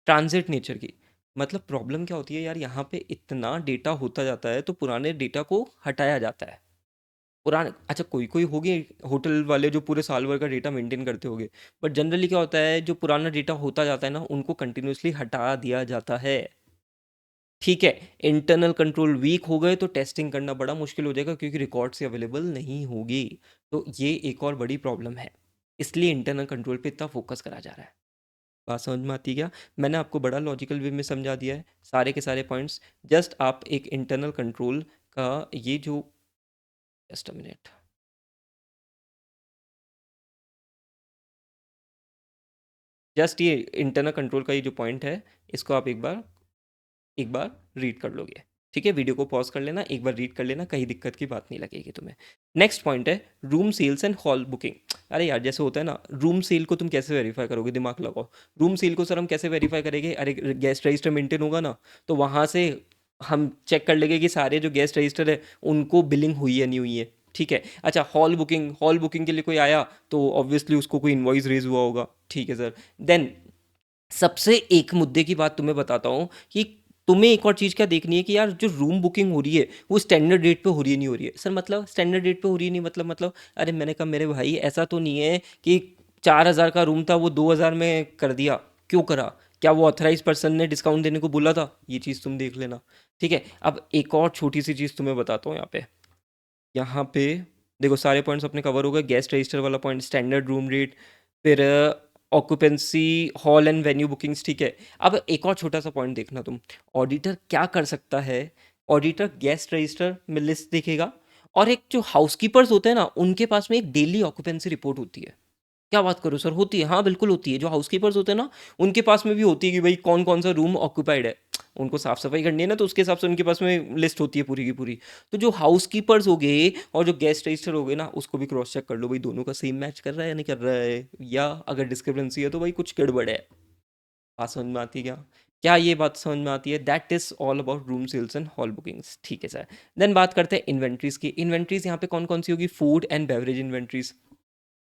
ट्रांजिट नेचर की। मतलब प्रॉब्लम क्या होती है यार, यहाँ पे इतना डेटा होता जाता है तो पुराने डेटा को हटाया जाता है। पुराने, अच्छा कोई कोई होगी होटल वाले जो पूरे साल भर का डेटा मेंटेन करते होंगे, बट जनरली क्या होता है, जो पुराना डेटा होता जाता है ना, उनको कंटिन्यूसली हटा दिया जाता है, ठीक है। इंटरनल कंट्रोल वीक हो गए तो टेस्टिंग करना बड़ा मुश्किल हो जाएगा, क्योंकि रिकॉर्ड से अवेलेबल नहीं होगी। तो ये एक और बड़ी प्रॉब्लम है, इसलिए इंटरनल कंट्रोल पे इतना फोकस करा जा रहा है। बात समझ में आती है क्या? मैंने आपको बड़ा लॉजिकल वे में समझा दिया है सारे के सारे पॉइंट्स। जस्ट आप एक इंटरनल कंट्रोल का ये जो, जस्ट अ मिनट, जस्ट ये इंटरनल कंट्रोल का ये जो पॉइंट है, इसको आप एक बार रीड कर लोगे, ठीक है। वीडियो को पॉज कर लेना, एक बार रीड कर लेना, कहीं दिक्कत की बात नहीं लगेगी तुम्हें। नेक्स्ट पॉइंट है room sales and hall booking. अरे यार जैसे होता है ना, रूम सेल को तुम कैसे वेरीफाई करोगे, दिमाग लगाओ। रूम सेल को सर हम कैसे वेरीफाई करेंगे? अरे गेस्ट रजिस्टर मेंटेन होगा ना, तो वहाँ से हम चेक कर लेंगे कि सारे जो गेस्ट रजिस्टर है उनको बिलिंग हुई है नहीं हुई है, ठीक है। अच्छा, हॉल बुकिंग के लिए कोई आया तो ऑब्वियसली उसको कोई इन्वॉइस रेज हुआ होगा, ठीक है सर। देन सबसे एक मुद्दे की बात तुम्हें बताता हूँ कि तुम्हें एक और चीज़ क्या देखनी है कि यार जो रूम बुकिंग हो रही है वो स्टैंडर्ड रेट पे हो रही है नहीं हो रही है। सर मतलब स्टैंडर्ड रेट पे हो रही है नहीं, मतलब अरे मैंने कहा मेरे भाई ऐसा तो नहीं है कि 4,000 का रूम था वो 2,000 में कर दिया, क्यों करा? क्या वो ऑथराइज पर्सन ने डिस्काउंट देने को बोला था? ये चीज़ तुम देख लेना, ठीक है। अब एक और छोटी सी चीज़ तुम्हें बताता हूँ यहाँ पे देखो सारे पॉइंट्स अपने कवर हो गए। गेस्ट रजिस्टर वाला पॉइंट, स्टैंडर्ड रूम रेट, फिर occupancy, hall and venue bookings, ठीक है। अब एक और छोटा सा पॉइंट देखना तुम, ऑडिटर क्या कर सकता है? ऑडिटर गेस्ट रजिस्टर में लिस्ट देखेगा, और एक जो हाउसकीपर्स होते हैं ना, उनके पास में एक डेली ऑक्यूपेंसी रिपोर्ट होती है। क्या बात करो सर, होती है? हाँ बिल्कुल होती है। जो हाउसकीपर्स होते हैं ना, उनके पास में भी होती है कि भाई कौन कौन सा रूम ऑक्यूपाइड है। उनको साफ सफाई करनी है ना, तो उसके हिसाब से उनके पास में लिस्ट होती है पूरी की पूरी। तो जो हाउसकीपर्स हो गए और जो गेस्ट रजिस्टर हो गए ना, उसको भी क्रॉस चेक कर लो भाई दोनों का सेम मैच कर रहा है या नहीं कर रहा है, या अगर डिस्क्रिपेंसी है तो भाई कुछ गड़बड़ है। बात समझ में आती है क्या? क्या ये बात समझ में आती है? That is all about room sales and hall bookings, ठीक है सर। देन बात करते हैं इन्वेंट्रीज की। इन्वेंट्रीज यहाँ पे कौन कौन सी होगी? Food and beverage inventories.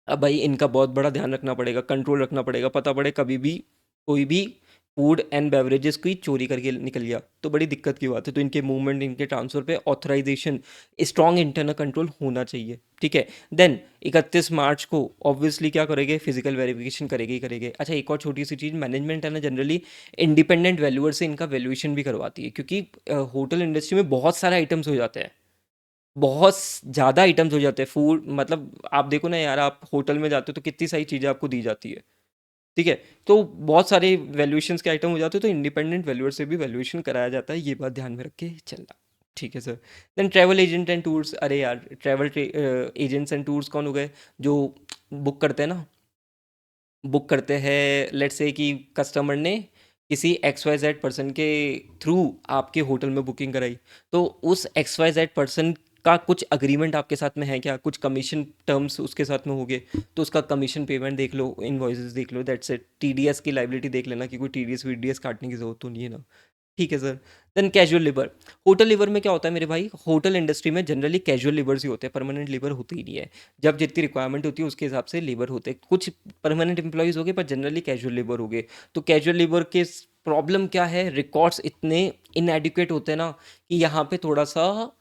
अब भाई इनका बहुत बड़ा ध्यान रखना पड़ेगा, कंट्रोल रखना पड़ेगा। पता पड़े कभी भी कोई भी फूड एंड बेवरेजेस की चोरी करके निकल गया तो बड़ी दिक्कत की बात है। तो इनके मूवमेंट, इनके ट्रांसफ़र पे ऑथराइजेशन, स्ट्रॉन्ग इंटरनल कंट्रोल होना चाहिए, ठीक है। देन 31 मार्च को ऑब्वियसली क्या करेंगे? फिजिकल वेरिफिकेशन करेंगे ही करेंगे। अच्छा एक और छोटी सी चीज़, मैनेजमेंट है ना जनरली इंडिपेंडेंट वैल्यूअर से इनका वैल्यूएशन भी करवाती है, क्योंकि होटल इंडस्ट्री में बहुत सारे आइटम्स हो जाते हैं, बहुत ज़्यादा आइटम्स हो जाते हैं। फूड मतलब आप देखो ना यार, आप होटल में जाते हो तो कितनी सारी चीज़ें आपको दी जाती है, ठीक है। तो बहुत सारे वैल्यूएशंस के आइटम हो जाते हैं, तो इंडिपेंडेंट वैल्यूअर से भी वैल्यूएशन कराया जाता है, ये बात ध्यान में रख के चलना, ठीक है sir. Then travel agent and tours. अरे यार ट्रैवल एजेंट्स एंड टूर्स कौन हो गए? जो बुक करते हैं ना, बुक करते हैं, लेट्स से कि कस्टमर ने किसी एक्स वाई जेड पर्सन के थ्रू आपके होटल में बुकिंग कराई, तो उस एक्स वाई जेड पर्सन का कुछ अग्रीमेंट आपके साथ में है क्या? कुछ कमीशन टर्म्स उसके साथ में हो गए, तो उसका कमीशन पेमेंट देख लो, इनवॉइसेस देख लो, दैट्स इट। टीडीएस की लाइबिलिटी देख लेना कि कोई टीडीएस वीडीएस काटने की जरूरत तो नहीं है ना। ठीक है sir. Then casual labour, hotel labour में क्या होता है मेरे भाई, होटल इंडस्ट्री में जनरली कैजुअल लेबर्स ही होते हैं, परमानेंट लेबर होते ही नहीं है। जब जितनी रिक्वायरमेंट होती है उसके हिसाब से लेबर होते हैं, कुछ परमानेंट एम्प्लॉयज़ हो गए पर जनरली कैजुअल लेबर हो गए। तो कैजुअल लेबर के प्रॉब्लम क्या है, रिकॉर्ड्स इतने इनएडिक्वेट होते हैं ना कि यहाँ पे थोड़ा सा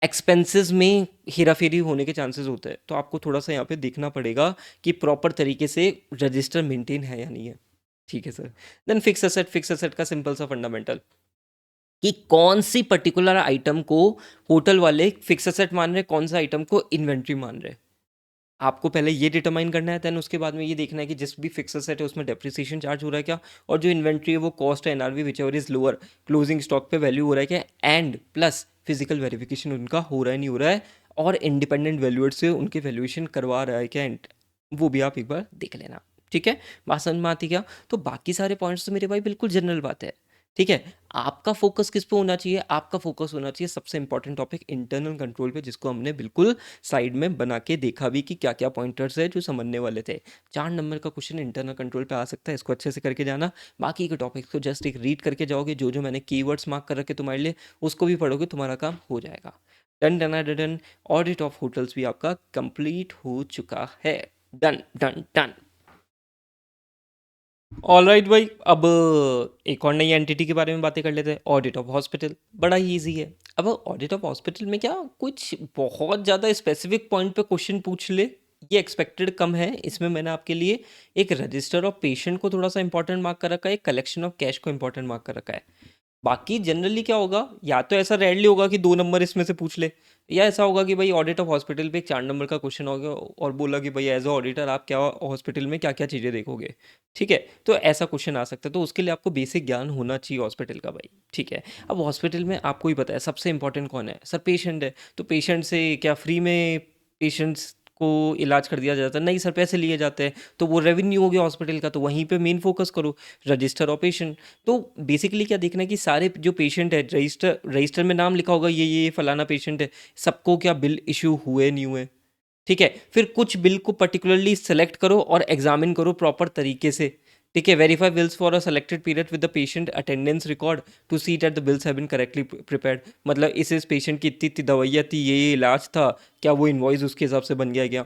एक्सपेंसेस में हेरा-फेरी होने के चांसेस होते हैं। तो आपको थोड़ा-सा यहाँ पे देखना पड़ेगा कि प्रॉपर तरीके से रजिस्टर मेंटेन है या नहीं है। ठीक है सर। देन फिक्स एसेट का सिंपल सा फंडामेंटल कि कौन सी पर्टिकुलर आइटम को होटल वाले फिक्स एसेट मान रहे हैं, कौन सा आइटम को इन्वेंट्री मान रहे हैं। आपको पहले ये डिटरमाइन करना है, देन उसके बाद में ये देखना है कि जिस भी फिक्स एसेट है उसमें डेप्रिसिएशन चार्ज हो रहा है क्या, और जो इन्वेंट्री है वो कॉस्ट है NRV which ever is lower, closing stock पे वैल्यू हो रहा है क्या, एंड प्लस फिजिकल वेरिफिकेशन उनका हो रहा है नहीं हो रहा है, और इंडिपेंडेंट वैल्यूअर से उनके वैल्यूएशन करवा रहा है क्या, वो भी आप एक बार देख लेना। ठीक है, बात समझ में आती क्या। तो बाकी सारे पॉइंट्स तो मेरे भाई बिल्कुल जनरल बात है। ठीक है, आपका फोकस किस पे होना चाहिए, आपका फोकस होना चाहिए सबसे इंपॉर्टेंट टॉपिक इंटरनल कंट्रोल पे, जिसको हमने बिल्कुल साइड में बना के देखा भी कि क्या क्या पॉइंटर्स है जो समझने वाले थे। 4 नंबर का क्वेश्चन इंटरनल कंट्रोल पे आ सकता है, इसको अच्छे से करके जाना। बाकी के टॉपिक्स को जस्ट एक रीड करके जाओगे, जो जो मैंने कीवर्ड्स मार्क कर रखे तुम्हारे लिए उसको भी पढ़ोगे, तुम्हारा काम हो जाएगा। Done done done. Audit of hotels भी आपका कंप्लीट हो चुका है। Done done done. All right भाई, अब एक और नई एंटिटी के बारे में बातें कर लेते हैं, ऑडिट ऑफ हॉस्पिटल। बड़ा ही ईजी है। अब ऑडिट ऑफ हॉस्पिटल में क्या कुछ बहुत ज़्यादा स्पेसिफिक पॉइंट पे क्वेश्चन पूछ ले, ये एक्सपेक्टेड कम है। इसमें मैंने आपके लिए एक रजिस्टर ऑफ पेशेंट को थोड़ा सा इंपॉर्टेंट मार्क कर रखा है, एक कलेक्शन ऑफ कैश को इंपॉर्टेंट मार्क कर रखा है। बाकी जनरली क्या होगा, या तो ऐसा रेयरली होगा कि 2 नंबर इसमें से पूछ ले, या ऐसा होगा कि भाई ऑडिट ऑफ हॉस्पिटल पे एक 4 नंबर का क्वेश्चन होगा और बोला कि भाई एज अ ऑडिटर आप क्या हॉस्पिटल में क्या क्या चीज़ें देखोगे। ठीक है, तो ऐसा क्वेश्चन आ सकता है, तो उसके लिए आपको बेसिक ज्ञान होना चाहिए हॉस्पिटल का भाई। ठीक है, अब हॉस्पिटल में आपको ही पता है सबसे इंपॉर्टेंट कौन है सर, पेशेंट है। तो पेशेंट से क्या फ्री में पेशेंट्स को इलाज कर दिया जाता है, नहीं सर पैसे लिए जाते हैं। तो वो रेवेन्यू हो गया हॉस्पिटल का, तो वहीं पे मेन फोकस करो, रजिस्टर ऑफ पेशेंट। तो बेसिकली क्या देखना है कि सारे जो पेशेंट है, रजिस्टर रजिस्टर में नाम लिखा होगा ये फलाना पेशेंट है, सबको क्या बिल इशू हुए नहीं हुए। ठीक है, फिर कुछ बिल को पर्टिकुलरली सेलेक्ट करो और एग्जामिन करो प्रॉपर तरीके से। ठीक है, verify bills for a selected period with the patient attendance record to see that the bills have been correctly prepared. मतलब इस पेशेंट की इतनी इतनी दवाइयाँ थी, ये इलाज था, क्या वो इन्वॉइस उसके हिसाब से बन गया क्या।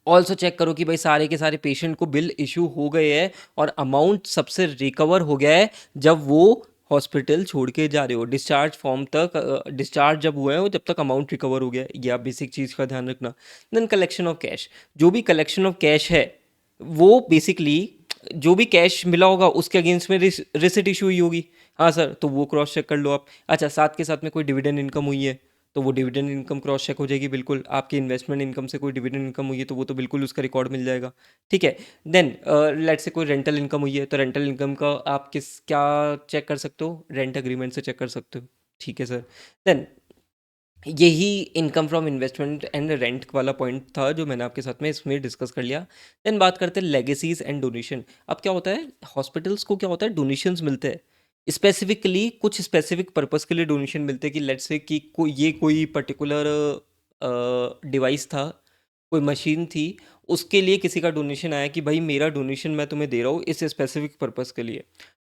ऑल्सो चेक करो कि भाई सारे के सारे पेशेंट को बिल इशू हो गए हैं और अमाउंट सबसे रिकवर हो गया है जब वो हॉस्पिटल छोड़ के जा रहे हो, डिस्चार्ज फॉर्म तक डिस्चार्ज जब हुआ है वो, जब तक अमाउंट रिकवर हो गया है। ये आप बेसिक चीज़ का ध्यान रखना। देन कलेक्शन ऑफ कैश, जो भी कलेक्शन ऑफ कैश है वो बेसिकली जो भी कैश मिला होगा उसके अगेंस्ट में रिसिट इशू हुई होगी। हाँ सर, तो वो क्रॉस चेक कर लो आप। अच्छा, साथ के साथ में कोई डिविडेंड इनकम हुई है तो वो डिविडेंड इनकम क्रॉस चेक हो जाएगी बिल्कुल। आपकी इन्वेस्टमेंट इनकम से कोई डिविडेंड इनकम हुई है तो वो तो बिल्कुल उसका रिकॉर्ड मिल जाएगा। ठीक है, देन लेट से कोई रेंटल इनकम हुई है तो रेंटल इनकम का आप किस क्या चेक कर सकते हो, रेंट एग्रीमेंट से चेक कर सकते हो। ठीक है सर। देन यही income from investment and rent वाला पॉइंट था जो मैंने आपके साथ में इसमें डिस्कस कर लिया। देन बात करते हैं लेगेसीज एंड डोनेशन। अब क्या होता है, हॉस्पिटल्स को क्या होता है, डोनेशंस मिलते हैं स्पेसिफिकली, कुछ स्पेसिफिक पर्पस के लिए डोनेशन मिलते हैं कि लेट्स से कि कोई पर्टिकुलर डिवाइस था, कोई मशीन थी, उसके लिए किसी का डोनेशन आया कि भाई मेरा डोनेशन मैं तुम्हें दे रहा हूँ इस स्पेसिफिक पर्पस के लिए।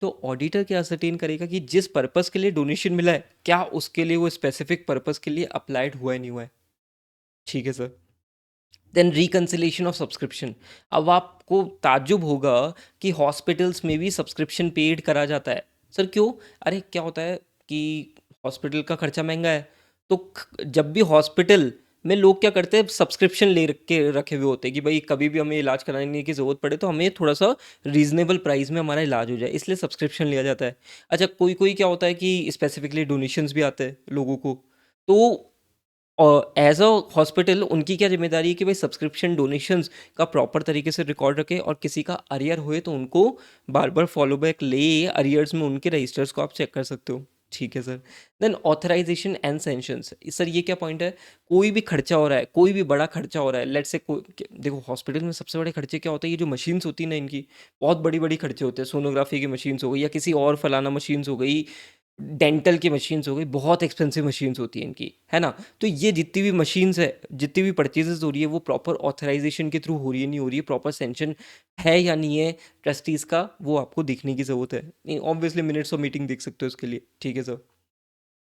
तो ऑडिटर क्या असरटेन करेगा कि जिस पर्पस के लिए डोनेशन मिला है क्या उसके लिए वो स्पेसिफिक पर्पस के लिए अप्लाइड हुआ है नहीं हुआ है। ठीक है sir. Then reconciliation of subscription. अब आपको ताज्जुब होगा कि हॉस्पिटल्स में भी सब्सक्रिप्शन पेड करा जाता है। सर क्यों, अरे क्या होता है कि हॉस्पिटल का खर्चा महंगा है, तो जब भी हॉस्पिटल में लोग क्या करते हैं, सब्सक्रिप्शन ले के रखे हुए होते हैं कि भाई कभी भी हमें इलाज कराने की ज़रूरत पड़े तो हमें थोड़ा सा रीजनेबल प्राइस में हमारा इलाज हो जाए, इसलिए सब्सक्रिप्शन लिया जाता है। अच्छा, कोई कोई क्या होता है कि स्पेसिफिकली डोनेशंस भी आते हैं लोगों को, तो और एज अ हॉस्पिटल उनकी क्या जिम्मेदारी है कि भाई सब्सक्रिप्शन डोनेशंस का प्रॉपर तरीके से रिकॉर्ड रखे, और किसी का अरियर हुए तो उनको बार बार फॉलो बैक ले अरियर्स में उनके रजिस्टर्स को आप चेक कर सकते हो। ठीक है sir. Then authorisation and sanctions. Sir ये क्या पॉइंट है, कोई भी खर्चा हो रहा है, कोई भी बड़ा खर्चा हो रहा है, लेट से देखो हॉस्पिटल में सबसे बड़े खर्चे क्या होते हैं, ये जो मशीन्स होती है ना इनकी बहुत बड़ी बड़ी खर्चे होते हैं, सोनोग्राफी की मशीन्स हो गई या किसी और फलाना मशीन्स हो गई, डेंटल की मशीन्स हो गई, बहुत एक्सपेंसिव मशीन्स होती हैं इनकी, है ना? तो ये जितनी भी मशीन्स है, जितनी भी परचेजेस हो रही है, वो प्रॉपर ऑथराइजेशन के थ्रू हो रही है, नहीं हो रही है, प्रॉपर सेंशन है या नहीं है ट्रस्टीज़ का, वो आपको देखने की ज़रूरत है। ऑब्वियसली मिनट्स ऑफ मीटिंग देख सकते हो उसके लिए, ठीक है sir.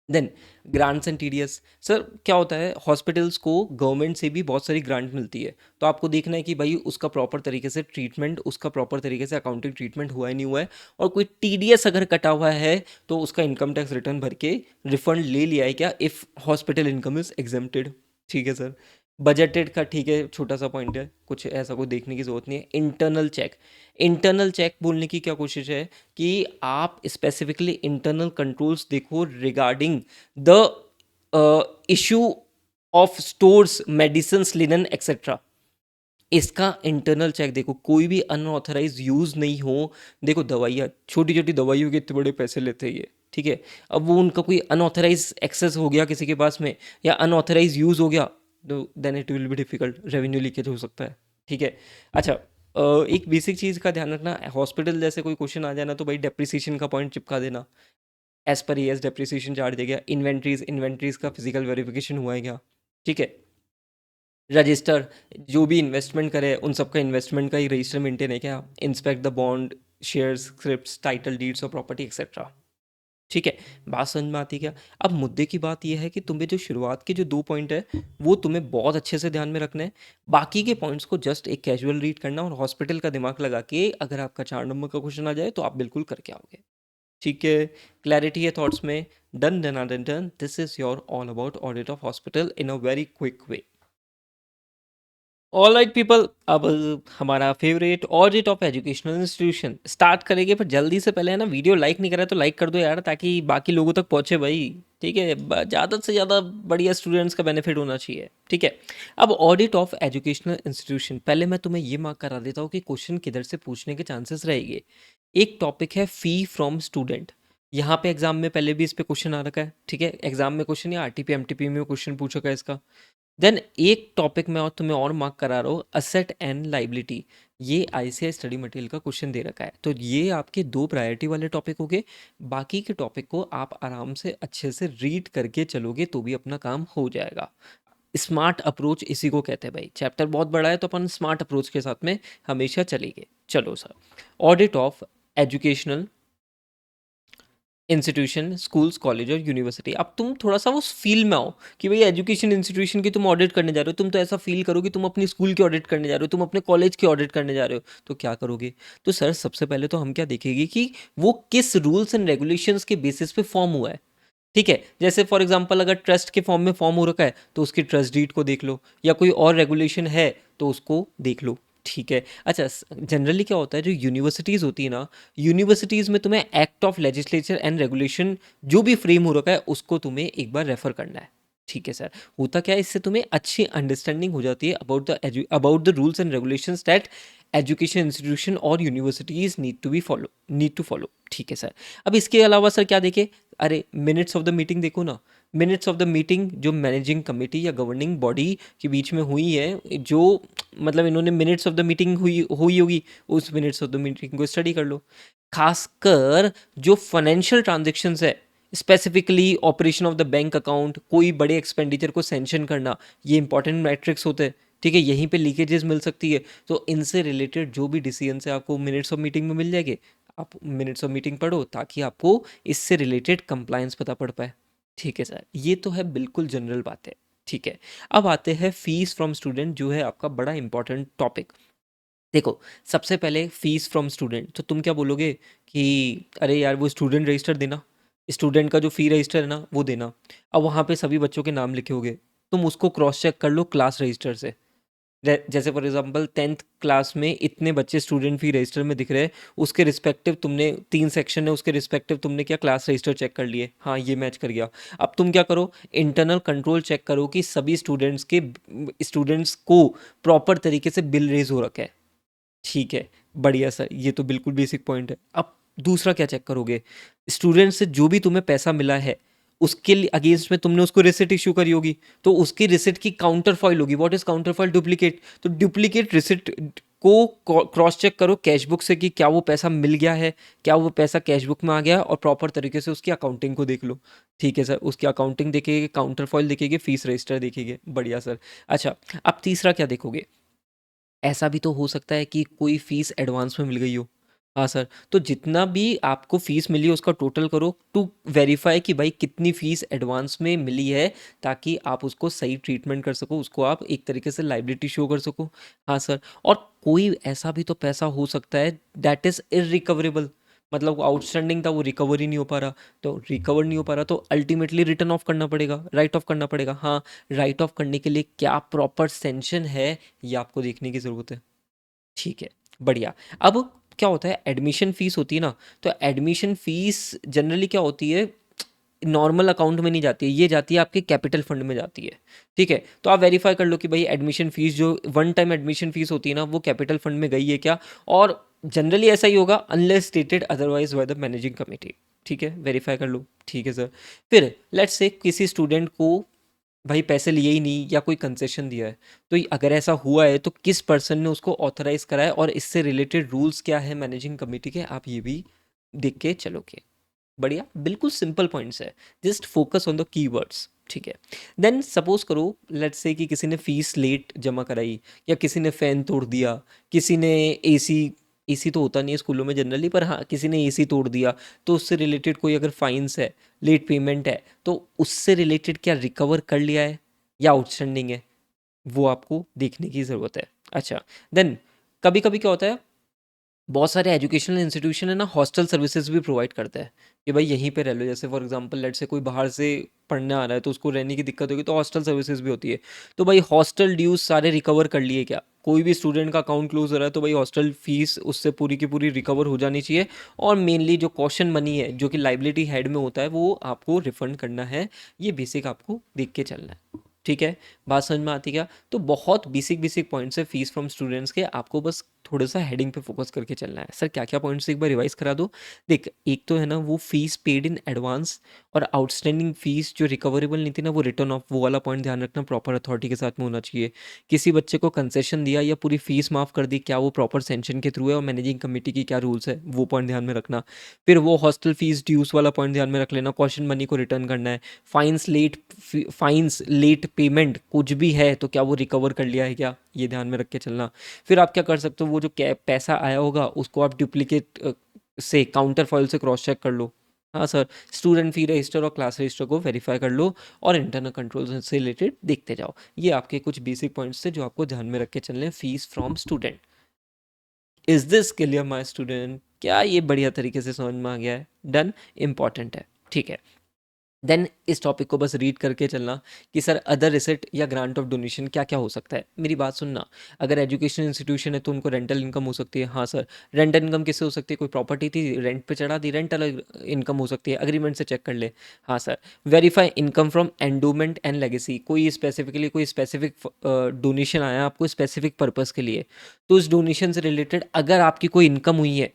Then grants and TDS. Sir क्या होता है, हॉस्पिटल्स को गवर्नमेंट से भी बहुत सारी ग्रांट मिलती है, तो आपको देखना है कि भाई उसका प्रॉपर तरीके से ट्रीटमेंट, उसका प्रॉपर तरीके से अकाउंटिंग ट्रीटमेंट हुआ है नहीं हुआ है, और कोई टीडीएस अगर कटा हुआ है तो उसका इनकम टैक्स रिटर्न भर के रिफंड ले लिया है क्या, if hospital income is exempted. ठीक है सर। बजटेड का ठीक है, छोटा सा पॉइंट है, कुछ ऐसा कोई देखने की जरूरत नहीं है। इंटरनल चेक, इंटरनल चेक बोलने की क्या कोशिश है कि आप स्पेसिफिकली इंटरनल कंट्रोल्स देखो regarding the issue of stores, medicine, linen etcetera. इसका इंटरनल चेक देखो, कोई भी अनऑथराइज यूज़ नहीं हो। देखो दवाइयाँ, छोटी छोटी दवाइयों के इतने बड़े पैसे लेते हैं ये, ठीक है। अब वो उनका कोई अनऑथराइज एक्सेस हो गया किसी के पास में, या अनऑथराइज यूज़ हो गया, तो then it will be difficult, revenue leakage हो सकता है, ठीक है। अच्छा, एक बेसिक चीज़ का ध्यान रखना, हॉस्पिटल जैसे कोई क्वेश्चन आ जाए ना, तो भाई डेप्रिसिएशन का पॉइंट चिपका देना, as per ES depreciation charge दे गया। इन्वेंट्रीज, इन्वेंट्रीज का फिजिकल वेरिफिकेशन हुआ है क्या, ठीक है। रजिस्टर, जो भी इन्वेस्टमेंट करे उन सबका इन्वेस्टमेंट का ही रजिस्टर मेंटेन है क्या। Inspect the bond, shares, scripts, title deeds of property etcetera, ठीक है। बात समझ में आती है क्या। अब मुद्दे की बात यह है कि तुम्हें जो शुरुआत के जो 2 पॉइंट है वो तुम्हें बहुत अच्छे से ध्यान में रखना है, बाकी के पॉइंट्स को जस्ट एक कैजुअल रीड करना, और हॉस्पिटल का दिमाग लगा के अगर आपका 4 नंबर का क्वेश्चन आ जाए तो आप बिल्कुल करके आओगे, ठीक है। क्लैरिटी है थॉट्स में, done done done done, this is your all about audit of hospital in a very quick way. All right people, अब हमारा favourite audit of educational institution start करेंगे, पर जल्दी से पहले है ना, वीडियो लाइक नहीं करा तो लाइक कर दो यार, ताकि बाकी लोगों तक पहुंचे भाई, ठीक है। ज़्यादा से ज़्यादा बढ़िया स्टूडेंट्स का बेनिफिट होना चाहिए, ठीक है। अब ऑडिट ऑफ एजुकेशनल इंस्टीट्यूशन, पहले मैं तुम्हें ये मार्क करा देता हूँ कि क्वेश्चन किधर से पूछने के चांसेस रहेंगे। एक टॉपिक है फ़ी फ्रॉम स्टूडेंट, यहाँ पे एग्जाम में पहले भी इस पे क्वेश्चन आ रखा है, ठीक है। एग्जाम में क्वेश्चन या आरटीपी एमटीपी में क्वेश्चन पूछा है इसका। देन एक टॉपिक में और तुम्हें और मार्क करा रहा हूँ, असेट एंड लाइबिलिटी, ये आईसीआई स्टडी मटेरियल का क्वेश्चन दे रखा है, तो ये आपके 2 प्रायोरिटी वाले टॉपिक हो गए। बाकी के टॉपिक को आप आराम से अच्छे से रीड करके चलोगे तो भी अपना काम हो जाएगा। स्मार्ट अप्रोच इसी को कहते हैं भाई, चैप्टर बहुत बड़ा है तो अपन स्मार्ट अप्रोच के साथ में हमेशा चलेंगे। चलो sir, audit of educational institution, schools, college और यूनिवर्सिटी। अब तुम थोड़ा सा उस फील में आओ कि भाई एजुकेशन इंस्टीट्यूशन की तुम ऑडिट करने जा रहे हो, तुम तो ऐसा फील करो कि तुम अपनी स्कूल की ऑडिट करने जा रहे हो, तुम अपने कॉलेज की ऑडिट करने जा रहे हो, तो क्या करोगे। तो सर सबसे पहले तो हम क्या देखेंगे कि वो किस रूल्स एंड रेगुलेशंस के बेसिस पे फॉर्म हुआ है, ठीक है। जैसे फॉर एग्जांपल अगर ट्रस्ट के फॉर्म में फॉर्म हो रखा है तो उसकी ट्रस्ट डीड को देख लो, या कोई और रेगुलेशन है तो उसको देख लो, ठीक है। अच्छा, जनरली क्या होता है, जो यूनिवर्सिटीज़ होती है ना, यूनिवर्सिटीज़ में तुम्हें act of legislature and regulation जो भी फ्रेम हो रखा है उसको तुम्हें एक बार रेफर करना है, ठीक है सर। होता क्या है, इससे तुम्हें अच्छी अंडरस्टैंडिंग हो जाती है about the rules and regulations that education institution और यूनिवर्सिटीज़ नीड टू फॉलो, ठीक है सर। अब इसके अलावा सर क्या देखे, अरे मिनट्स ऑफ द मीटिंग देखो ना। मिनट्स ऑफ द मीटिंग जो मैनेजिंग कमेटी या गवर्निंग बॉडी के बीच में हुई है, जो मतलब इन्होंने मिनट्स ऑफ द मीटिंग हुई हुई होगी, उस मिनट्स ऑफ द मीटिंग को स्टडी कर लो। खासकर जो फाइनेंशियल ट्रांजेक्शन्स है, specifically operation of the bank account, कोई बड़े एक्सपेंडिचर को सेंशन करना, ये इंपॉर्टेंट मैट्रिक्स होते हैं, ठीक है। यहीं पे लीकेजेस मिल सकती है, तो इनसे रिलेटेड जो भी डिसीजन है आपको मिनट्स ऑफ मीटिंग में मिल जाएंगे। आप मिनट्स ऑफ मीटिंग पढ़ो ताकि आपको इससे रिलेटेड कंप्लायंस पता पड़ पाए, ठीक है सर। ये तो है बिल्कुल जनरल बात है, ठीक है। अब आते हैं फीस फ्रॉम स्टूडेंट, जो है आपका बड़ा इंपॉर्टेंट टॉपिक। देखो, सबसे पहले फीस फ्रॉम स्टूडेंट, तो तुम क्या बोलोगे कि अरे यार वो स्टूडेंट रजिस्टर देना, स्टूडेंट का जो फ़ी रजिस्टर है ना वो देना। अब वहाँ पे सभी बच्चों के नाम लिखे होंगे, तुम उसको क्रॉस चेक कर लो क्लास रजिस्टर से। जैसे फॉर एग्जांपल 10th क्लास में इतने बच्चे स्टूडेंट फी रजिस्टर में दिख रहे हैं, उसके रिस्पेक्टिव तुमने 3 सेक्शन है, उसके रिस्पेक्टिव तुमने क्या क्लास रजिस्टर चेक कर लिए, हाँ ये मैच कर गया। अब तुम क्या करो, इंटरनल कंट्रोल चेक करो कि सभी स्टूडेंट्स को प्रॉपर तरीके से बिल रेज हो रखा है, ठीक है। बढ़िया सर, ये तो बिल्कुल बेसिक पॉइंट है। अब दूसरा क्या चेक करोगे, स्टूडेंट से जो भी तुम्हें पैसा मिला है उसके लिए अगेंस्ट में तुमने उसको रिसिट इशू करी होगी, तो उसकी रिसिट की काउंटर फॉइल होगी। What is counter foil, duplicate, तो डुप्लीकेट रिसिट को क्रॉस चेक करो कैश बुक से कि क्या वो पैसा मिल गया है, क्या वो पैसा कैश बुक में आ गया है, और प्रॉपर तरीके से उसकी अकाउंटिंग को देख लो। ठीक है सर, उसकी अकाउंटिंग देखेंगे, काउंटर फॉइल देखेंगे, फीस रजिस्टर देखेंगे, बढ़िया सर। अच्छा, अब तीसरा क्या देखोगे, ऐसा भी तो हो सकता है कि कोई फीस एडवांस में मिल गई हो। हाँ सर, तो जितना भी आपको फीस मिली है उसका टोटल करो टू वेरीफाई कि भाई कितनी फीस एडवांस में मिली है, ताकि आप उसको सही ट्रीटमेंट कर सको, उसको आप एक तरीके से लाइबिलिटी शो कर सको। हाँ सर, और कोई ऐसा भी तो पैसा हो सकता है दैट इज़ इरिकवरेबल, मतलब आउटस्टैंडिंग था, वो रिकवर ही नहीं हो पा रहा। तो रिकवर नहीं हो पा रहा तो अल्टीमेटली रिटर्न ऑफ करना पड़ेगा, राइट ऑफ करना पड़ेगा। हाँ, राइट ऑफ करने के लिए क्या प्रॉपर सेंशन है, ये आपको देखने की ज़रूरत है। ठीक है, बढ़िया। अब क्या होता है, एडमिशन फ़ीस होती है ना, तो एडमिशन फ़ीस जनरली क्या होती है, नॉर्मल अकाउंट में नहीं जाती है, ये जाती है आपके कैपिटल फंड में जाती है। ठीक है, तो आप वेरीफाई कर लो कि भाई एडमिशन फ़ीस जो वन टाइम एडमिशन फ़ीस होती है ना, वो कैपिटल फंड में गई है क्या। और जनरली ऐसा ही होगा unless stated otherwise by the managing committee. ठीक है, वेरीफाई कर लो। ठीक है सर, फिर लेट्स से किसी स्टूडेंट को भाई पैसे लिए ही नहीं या कोई कंसेशन दिया है, तो अगर ऐसा हुआ है तो किस पर्सन ने उसको ऑथराइज करा है और इससे रिलेटेड रूल्स क्या है मैनेजिंग कमेटी के, आप ये भी देख के चलोगे। बढ़िया, बिल्कुल सिंपल पॉइंट्स है, just focus on the keywords. ठीक है, देन सपोज करो लेट्स से कि किसी ने फीस लेट जमा कराई, या किसी ने फैन तोड़ दिया, किसी ने एसी, एसी तो होता नहीं है स्कूलों में जनरली, पर हाँ किसी ने एसी तोड़ दिया, तो उससे रिलेटेड कोई अगर फाइन्स है, लेट पेमेंट है, तो उससे रिलेटेड क्या रिकवर कर लिया है या आउटस्टैंडिंग है, वो आपको देखने की ज़रूरत है। अच्छा, देन कभी कभी क्या होता है, बहुत सारे एजुकेशनल इंस्टीट्यूशन है ना, हॉस्टल सर्विसेज भी प्रोवाइड करता है कि भाई यहीं पे रह लो। जैसे फॉर एग्जांपल लेट से कोई बाहर से पढ़ने आ रहा है तो उसको रहने की दिक्कत होगी, तो हॉस्टल सर्विसेज भी होती है। तो भाई हॉस्टल ड्यूज सारे रिकवर कर लिए क्या, कोई भी स्टूडेंट का अकाउंट क्लोज हो रहा है तो भाई हॉस्टल फीस उससे पूरी की पूरी रिकवर हो जानी चाहिए। और मेनली जो कॉशन मनी है जो कि लाइबिलिटी हेड में होता है, वो आपको रिफंड करना है। ये बेसिक आपको देख के चलना है। ठीक है, बात समझ में आती क्या। तो बहुत बेसिक बेसिक पॉइंट्स है फीस फ्रॉम स्टूडेंट्स के, आपको बस थोड़ा सा हेडिंग पे फोकस करके चलना है। सर क्या क्या पॉइंट्स एक बार रिवाइज करा दो। देख, एक तो है ना वो फीस पेड इन एडवांस, और आउटस्टैंडिंग फीस जो रिकवरेबल नहीं थी ना वो रिटर्न ऑफ, वो वाला पॉइंट ध्यान रखना, प्रॉपर अथॉरिटी के साथ में होना चाहिए। किसी बच्चे को कंसेशन दिया या पूरी फीस माफ कर दी, क्या वो प्रॉपर सेंशन के थ्रू है, और मैनेजिंग कमेटी की क्या रूल्स है, वो पॉइंट ध्यान में रखना। फिर वो हॉस्टल फीस ड्यूस वाला पॉइंट ध्यान में रख लेना, कॉशन मनी को रिटर्न करना है। फाइन्स लेट पेमेंट कुछ भी है तो क्या वो रिकवर कर लिया है क्या, ये ध्यान में रख के चलना। फिर आप क्या कर सकते हो, वो जो पैसा आया होगा उसको आप डुप्लीकेट से काउंटर फॉइल से क्रॉस चेक कर लो। हाँ सर, स्टूडेंट फी रजिस्टर और क्लास रजिस्टर को वेरीफाई कर लो, और इंटरनल कंट्रोल से रिलेटेड देखते जाओ। ये आपके कुछ बेसिक पॉइंट्स थे जो आपको ध्यान में रख के चलने हैं fees from student. Is this clear my student, क्या ये बढ़िया तरीके से समझ में आ गया है। डन, इंपॉर्टेंट है। ठीक है, देन इस टॉपिक को बस रीड करके चलना कि सर अदर रिसिट या ग्रांट ऑफ डोनेशन क्या क्या हो सकता है। मेरी बात सुनना, अगर एजुकेशन इंस्टीट्यूशन है तो उनको रेंटल इनकम हो सकती है। हाँ सर, रेंटल इनकम किससे हो सकती है, कोई प्रॉपर्टी थी रेंट पे चढ़ा दी, रेंटल इनकम हो सकती है, अग्रीमेंट से चेक कर ले। हाँ sir, verify income from endowment and legacy, कोई स्पेसिफिकली कोई स्पेसिफिक डोनेशन आया आपको स्पेसिफिक पर्पज़ के लिए, तो उस डोनेशन से रिलेटेड अगर आपकी कोई इनकम हुई है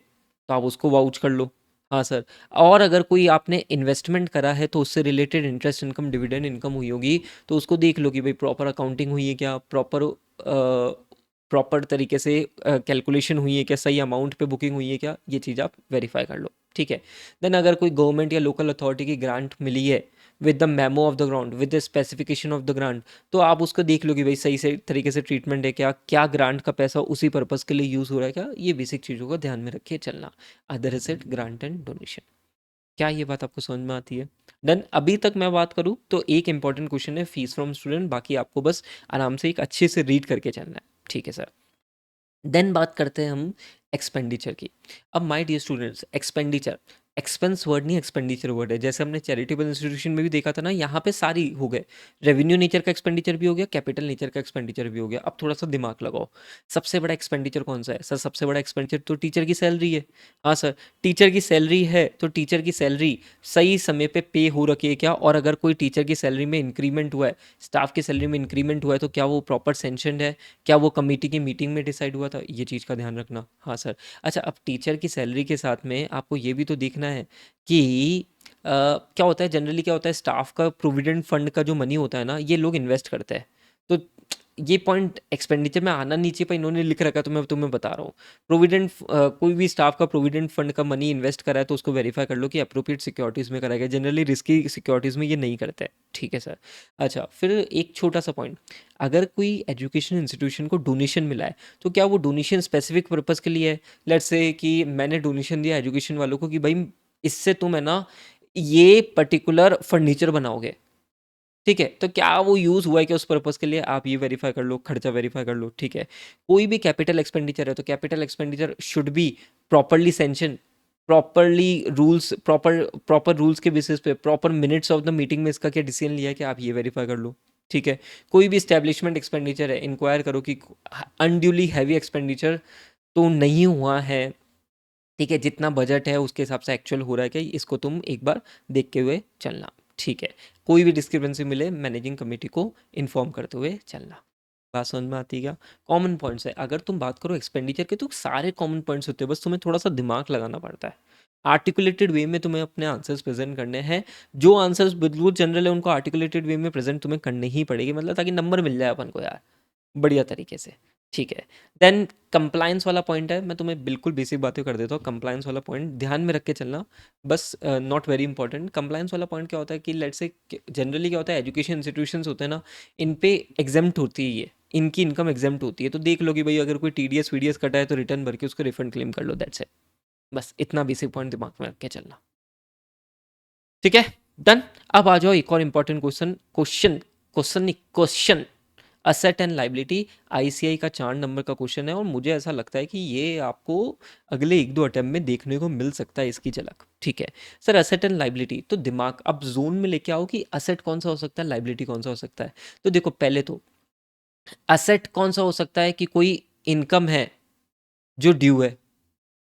तो आप उसको वाउच कर लो। हाँ सर, और अगर कोई आपने इन्वेस्टमेंट करा है तो उससे related interest income dividend income हुई होगी, तो उसको देख लो कि भाई प्रॉपर अकाउंटिंग हुई है क्या, प्रॉपर तरीके से कैलकुलेशन हुई है क्या, सही अमाउंट पे बुकिंग हुई है क्या, ये चीज़ आप वेरीफाई कर लो। ठीक है, देन अगर कोई गवर्नमेंट या लोकल अथॉरिटी की ग्रांट मिली है with the memo of the grant with the specification of the grant, तो आप उसको देख लो कि भाई सही से तरीके से ट्रीटमेंट है क्या, क्या ग्रांट का पैसा उसी पर्पज़ के लिए यूज़ हो रहा है क्या, ये बेसिक चीज़ों को ध्यान में रख के चलना। Other asset grant and donation, क्या ये बात आपको समझ में आती है। देन अभी तक मैं बात करूँ तो एक इंपॉर्टेंट क्वेश्चन है फीस फ्रॉम स्टूडेंट, बाकी आपको बस आराम से एक अच्छे से रीड करके चलना है। ठीक है सर, देन बात करते हैं हम एक्सपेंडिचर की। अब my dear students, expenditure, expense word नहीं एक्सपेंडिचर वर्ड है। जैसे हमने चैरिटेबल इंस्टीट्यूशन में भी देखा था ना, यहाँ पे सारी हो गए, रेवेन्यू नेचर का एक्सपेंडिचर भी हो गया, कैपिटल नेचर का एक्सपेंडिचर भी हो गया। अब थोड़ा सा दिमाग लगाओ, सबसे बड़ा एक्सपेंडिचर कौन सा है सर, सबसे बड़ा एक्सपेंडिचर तो टीचर की सैलरी है। हाँ सर, टीचर की सैलरी है तो टीचर की सैलरी सही समय पे पे हो रखी है क्या, और अगर कोई टीचर की सैलरी में इंक्रीमेंट हुआ है, स्टाफ की सैलरी में इंक्रीमेंट हुआ है, तो क्या वो प्रॉपर सेंशन है, क्या वो कमेटी की मीटिंग में डिसाइड हुआ था, ये चीज़ का ध्यान रखना। हाँ सर, अच्छा अब टीचर की सैलरी के साथ में आपको ये भी तो देखना है कि क्या होता है जनरली, क्या होता है स्टाफ का प्रोविडेंट फंड का जो मनी होता है ना, ये लोग इन्वेस्ट करते हैं। तो ये पॉइंट एक्सपेंडिचर में आना नहीं चाहिए पर इन्होंने लिख रखा है तो मैं तुम्हें बता रहा हूँ। प्रोविडेंट कोई भी स्टाफ का प्रोविडेंट फंड का मनी इन्वेस्ट करा है तो उसको वेरीफाई कर लो कि अप्रोप्रिएट सिक्योरिटीज़ में कराया गया। जनरली रिस्की सिक्योरिटीज़ में ये नहीं करते हैं, ठीक है सर। अच्छा, फिर एक छोटा सा पॉइंट, अगर कोई एजुकेशन इंस्टीट्यूशन को डोनेशन मिला है तो क्या वो डोनेशन स्पेसिफिक पर्पज़ के लिए है? लेट्स से कि मैंने डोनेशन दिया एजुकेशन वालों को कि भाई इससे तुम है ना ये पर्टिकुलर फर्नीचर बनाओगे, ठीक है, तो क्या वो यूज़ हुआ है क्या उस पर्पज़ के लिए? आप ये वेरीफाई कर लो, खर्चा वेरीफाई कर लो, ठीक है। कोई भी कैपिटल एक्सपेंडिचर है तो capital expenditure should be properly sanction, properly rules, proper proper rules के बेसिस पे, proper minutes of the meeting में इसका क्या डिसीजन लिया है कि आप ये वेरीफाई कर लो, ठीक है। कोई भी स्टैब्लिशमेंट एक्सपेंडिचर है, इंक्वायर करो कि अनड्यूली हैवी एक्सपेंडिचर तो नहीं हुआ है, ठीक है, जितना बजट है उसके हिसाब से एक्चुअल हो रहा है क्या, इसको तुम एक बार देखते हुए चलना, ठीक है। कोई भी डिस्क्रिपेंसी मिले मैनेजिंग कमेटी को इन्फॉर्म करते हुए चलना। बात समझ में आती है क्या? कॉमन पॉइंट्स है, अगर तुम बात करो एक्सपेंडिचर के तो सारे कॉमन पॉइंट्स होते हैं, बस तुम्हें थोड़ा सा दिमाग लगाना पड़ता है। आर्टिकुलेटेड वे में तुम्हें अपने आंसर्स प्रेजेंट करने हैं, जो आंसर्स बिल्कुल जनरल है उनको आर्टिकुलेटेड वे में प्रेजेंट तुम्हें करनी ही पड़ेगी, मतलब ताकि नंबर मिल जाए अपन को यार बढ़िया तरीके से, ठीक है। देन कंप्लायंस वाला पॉइंट है, मैं तुम्हें बिल्कुल बेसिक बातें कर देता हूँ। कंप्लायंस वाला पॉइंट ध्यान में रख के चलना, बस नॉट वेरी इंपॉर्टेंट। कंप्लायंस वाला पॉइंट क्या होता है कि लेट्स से जनरली क्या होता है, एजुकेशन इंस्टीट्यूशंस होते हैं ना, इन पे एग्जेम्प्ट होती है, ये इनकी इनकम एग्जेम्प्ट होती है, तो देख लो कि भाई अगर कोई टीडीएस वीडीएस कटा है तो रिटर्न भर के उसको रिफंड क्लेम कर लो, दैट्स इट। बस इतना बेसिक पॉइंट दिमाग में रख के चलना, ठीक है, डन। अब आ जाओ एक और इंपॉर्टेंट क्वेश्चन, क्वेश्चन क्वेश्चन नहीं question, asset and liability. ICI का 4 नंबर का क्वेश्चन है और मुझे ऐसा लगता है कि ये आपको अगले 1-2 अटेम्प्ट में देखने को मिल सकता है इसकी झलक, ठीक है। सर असेट एंड लाइबिलिटी, तो दिमाग अब जोन में लेके आओ कि असेट कौन सा हो सकता है, लाइबिलिटी कौन सा हो सकता है। तो देखो पहले तो असेट कौन सा हो सकता है कि कोई इनकम है जो ड्यू है,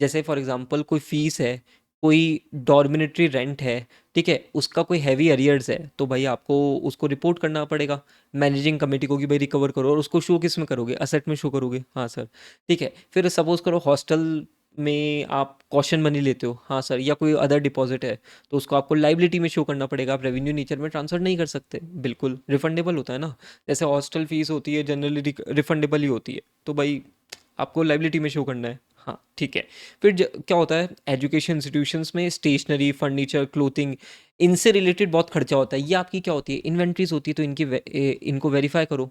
जैसे फॉर एग्जांपल कोई फीस है, कोई डॉर्मिनेटरी रेंट है, ठीक है, उसका कोई हैवी अरियर्स है तो भाई आपको उसको रिपोर्ट करना पड़ेगा मैनेजिंग कमेटी को कि भाई रिकवर करो, और उसको शो किस में करोगे, असेट में शो करोगे, हाँ सर, ठीक है। फिर सपोज करो हॉस्टल में आप कॉशन मनी लेते हो, हाँ सर, या कोई अदर डिपॉजिट है तो उसको आपको लाइबिलिटी में शो करना पड़ेगा, आप रेवेन्यू नेचर में ट्रांसफर नहीं कर सकते, बिल्कुल रिफंडेबल होता है ना, जैसे हॉस्टल फीस होती है जनरली रिफंडेबल ही होती है, तो भाई आपको लाइबिलिटी में शो करना है, हाँ ठीक है। फिर क्या होता है एजुकेशन इंस्टीट्यूशंस में स्टेशनरी, फर्नीचर, क्लोथिंग, इनसे रिलेटेड बहुत खर्चा होता है, ये आपकी क्या होती है, इन्वेंट्रीज होती है, तो इनको वेरीफाई करो।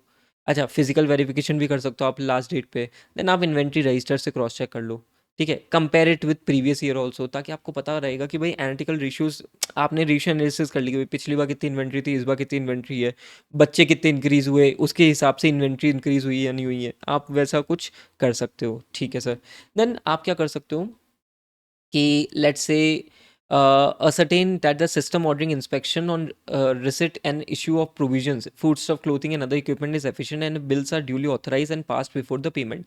अच्छा, फिजिकल वेरिफिकेशन भी कर सकते हो आप लास्ट डेट पे, देन आप इन्वेंट्री रजिस्टर से क्रॉस चेक कर लो, ठीक है। Compare it with previous year also, ताकि आपको पता रहेगा कि भाई एनालिटिकल रेशियोज, आपने रेशियो एनालिसिस कर ली कि भाई पिछली बार कितनी इन्वेंट्री थी, इस बार कितनी इन्वेंट्री है, बच्चे कितने इंक्रीज हुए उसके हिसाब से इन्वेंट्री इंक्रीज हुई या नहीं हुई है, आप वैसा कुछ कर सकते हो, ठीक है सर। देन आप क्या कर सकते हो कि let's say ascertain that the system ordering inspection on receipt and issue of provisions, foodstuff, clothing and other equipment is efficient and bills are duly authorized and passed before the payment।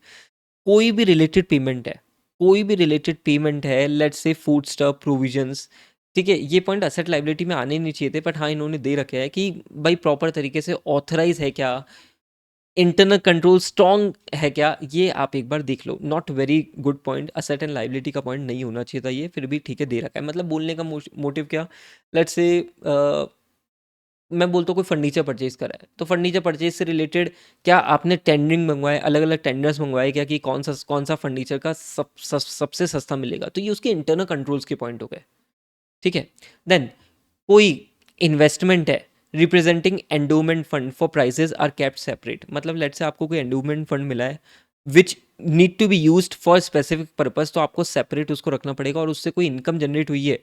कोई भी related payment है, कोई भी related payment है, let's से food stuff, provisions, ठीक है, ये पॉइंट असेट लाइबिलिटी में आने नहीं चाहिए थे, बट हाँ इन्होंने दे रखे हैं कि भाई प्रॉपर तरीके से ऑथराइज है क्या, इंटरनल कंट्रोल स्ट्रॉन्ग है क्या, ये आप एक बार देख लो। Not very good point, asset and liability का पॉइंट नहीं होना चाहिए था ये, फिर भी ठीक है दे रखा है, मतलब बोलने का मोटिव क्या, लेट्स से मैं बोलता हूँ कोई फर्नीचर परचेज करा है तो फर्नीचर परचेज से रिलेटेड क्या आपने टेंडरिंग मंगवाए, अलग अलग टेंडर्स मंगवाए क्या कि कौन सा फर्नीचर का सबसे सस्ता मिलेगा, तो ये उसके इंटरनल कंट्रोल्स के पॉइंट हो गए, ठीक है। देन कोई इन्वेस्टमेंट है representing endowment fund for prizes are kept separate, मतलब लेट से आपको कोई एंडोमेंट फंड मिला है which need to be used for specific purpose, तो आपको सेपरेट उसको रखना पड़ेगा, और उससे कोई इनकम जनरेट हुई है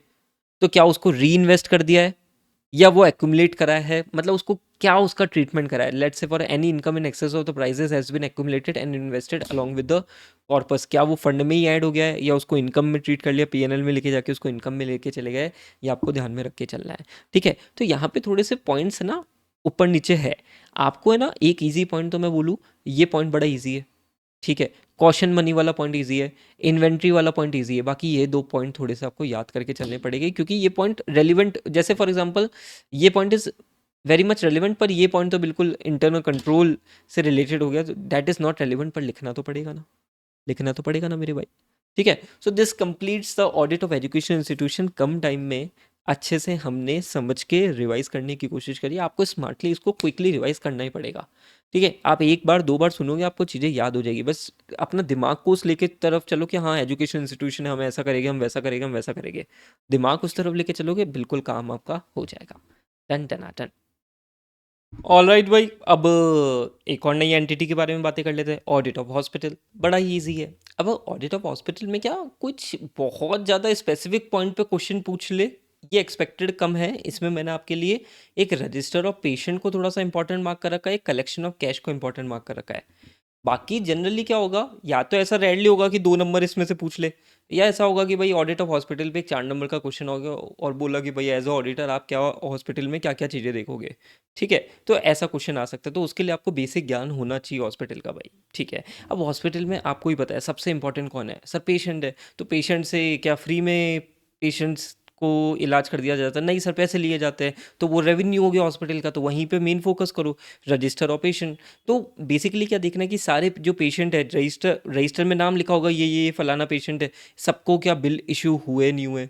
तो क्या उसको री इन्वेस्ट कर दिया है या वो एक्यूमुलेट करा है, मतलब उसको क्या उसका ट्रीटमेंट करा है। Let's say for any income in excess of the prizes has been accumulated and invested along with the corpus, क्या वो फंड में ही ऐड हो गया है या उसको इनकम में ट्रीट कर लिया, पीएनएल में लेके जाके उसको इनकम में लेके चले गए, ये आपको ध्यान में रख के चलना है, ठीक है। तो यहाँ पे थोड़े से पॉइंट्स है ना ऊपर नीचे है, आपको है ना एक ईजी पॉइंट तो मैं बोलूँ, ये पॉइंट बड़ा ईजी है, ठीक है। कॉशन मनी वाला पॉइंट इजी है, इन्वेंट्री वाला पॉइंट इजी है, बाकी ये 2 पॉइंट थोड़े से आपको याद करके चलने पड़ेंगे, क्योंकि ये पॉइंट रेलिवेंट, जैसे फॉर एग्जांपल ये point is very much relevant, पर ये पॉइंट तो बिल्कुल इंटरनल कंट्रोल से रिलेटेड हो गया, तो दैट इज़ नॉट रेलिवेंट, पर लिखना तो पड़ेगा ना, लिखना तो पड़ेगा ना मेरे भाई, ठीक है। So this completes the audit of education institution. Come time में अच्छे से हमने समझ के रिवाइज करने की कोशिश करी, आपको स्मार्टली इसको क्विकली रिवाइज करना ही पड़ेगा, ठीक है, आप एक बार दो बार सुनोगे आपको चीज़ें याद हो जाएगी। बस अपना दिमाग को उस लेके तरफ चलो कि हाँ एजुकेशन इंस्टीट्यूशन है, हम ऐसा करेंगे, हम वैसा करेंगे, हम वैसा करेंगे। दिमाग उस तरफ लेके चलोगे, बिल्कुल काम आपका हो जाएगा। टन टना टन। ऑल राइट भाई, अब एक और नई एंटिटी के बारे में बातें कर लेते हैं, ऑडिट ऑफ हॉस्पिटल। बड़ा ही ईजी है। अब ऑडिट ऑफ हॉस्पिटल में क्या कुछ बहुत ज़्यादा स्पेसिफिक पॉइंट पे क्वेश्चन पूछ ले, ये एक्सपेक्टेड कम है। इसमें मैंने आपके लिए एक रजिस्टर ऑफ पेशेंट को थोड़ा सा इंपॉर्टेंट मार्क कर रखा है, एक कलेक्शन ऑफ कैश को इंपॉर्टेंट मार्क कर रखा है। बाकी जनरली क्या होगा, या तो ऐसा रेयरली होगा कि 2 नंबर इसमें से पूछ ले, या ऐसा होगा कि भाई ऑडिट ऑफ हॉस्पिटल पे एक 4 नंबर का क्वेश्चन होगा और बोला कि भाई एज अ ऑडिटर आप क्या हॉस्पिटल में क्या क्या चीज़ें देखोगे। ठीक है, तो ऐसा क्वेश्चन आ सकता है, तो उसके लिए आपको बेसिक ज्ञान होना चाहिए हॉस्पिटल का भाई। ठीक है, अब हॉस्पिटल में आपको ही पता है सबसे इंपॉर्टेंट कौन है सर, पेशेंट है। तो पेशेंट से क्या फ्री में पेशेंट्स को इलाज कर दिया जाता है? नहीं सर, पैसे लिए जाते हैं। तो वो रेवेन्यू हो गया हॉस्पिटल का, तो वहीं पे मेन फोकस करो, रजिस्टर ऑफ पेशेंट। तो बेसिकली क्या देखना है कि सारे जो पेशेंट है, रजिस्टर रजिस्टर में नाम लिखा होगा ये फलाना पेशेंट है, सबको क्या बिल इशू हुए नहीं हुए।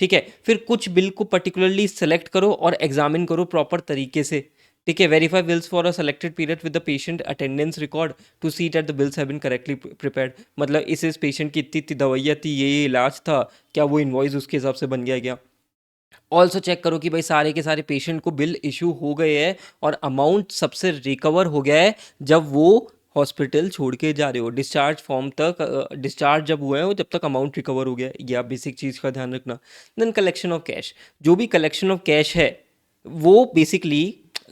ठीक है, फिर कुछ बिल को पर्टिकुलरली सेलेक्ट करो और एग्जामिन करो प्रॉपर तरीके से। ठीक है, verify bills for a selected period with the patient attendance record to see that the bills have been correctly prepared. मतलब इस पेशेंट की इतनी इतनी दवाइयाँ थी, ये इलाज था, क्या वो इन्वॉइस उसके हिसाब से बन गया क्या। ऑल्सो चेक करो कि भाई सारे के सारे पेशेंट को बिल इशू हो गए हैं और अमाउंट सबसे रिकवर हो गया है जब वो हॉस्पिटल छोड़ के जा रहे हो, डिस्चार्ज फॉर्म तक, डिस्चार्ज जब हुए हो जब तक अमाउंट रिकवर हो गया है। ये आप बेसिक चीज़ का ध्यान रखना। देन कलेक्शन ऑफ कैश, जो भी कलेक्शन ऑफ कैश है वो बेसिकली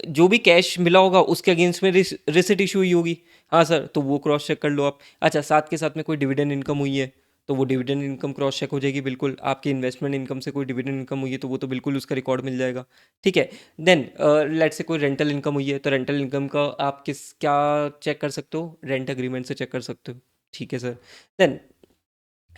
जो भी कैश मिला होगा उसके अगेंस्ट में रिसिट इशू हुई होगी। हाँ सर, तो वो क्रॉस चेक कर लो आप। अच्छा, साथ के साथ में कोई डिविडेंड इनकम हुई है तो वो डिविडेंड इनकम क्रॉस चेक हो जाएगी बिल्कुल। आपकी इन्वेस्टमेंट इनकम से कोई डिविडेंड इनकम हुई है तो वो तो बिल्कुल उसका रिकॉर्ड मिल जाएगा। ठीक है, देन लेट से कोई रेंटल इनकम हुई है तो रेंटल इनकम का आप किस क्या चेक कर सकते हो, रेंट एग्रीमेंट से चेक कर सकते हो। ठीक है सर। देन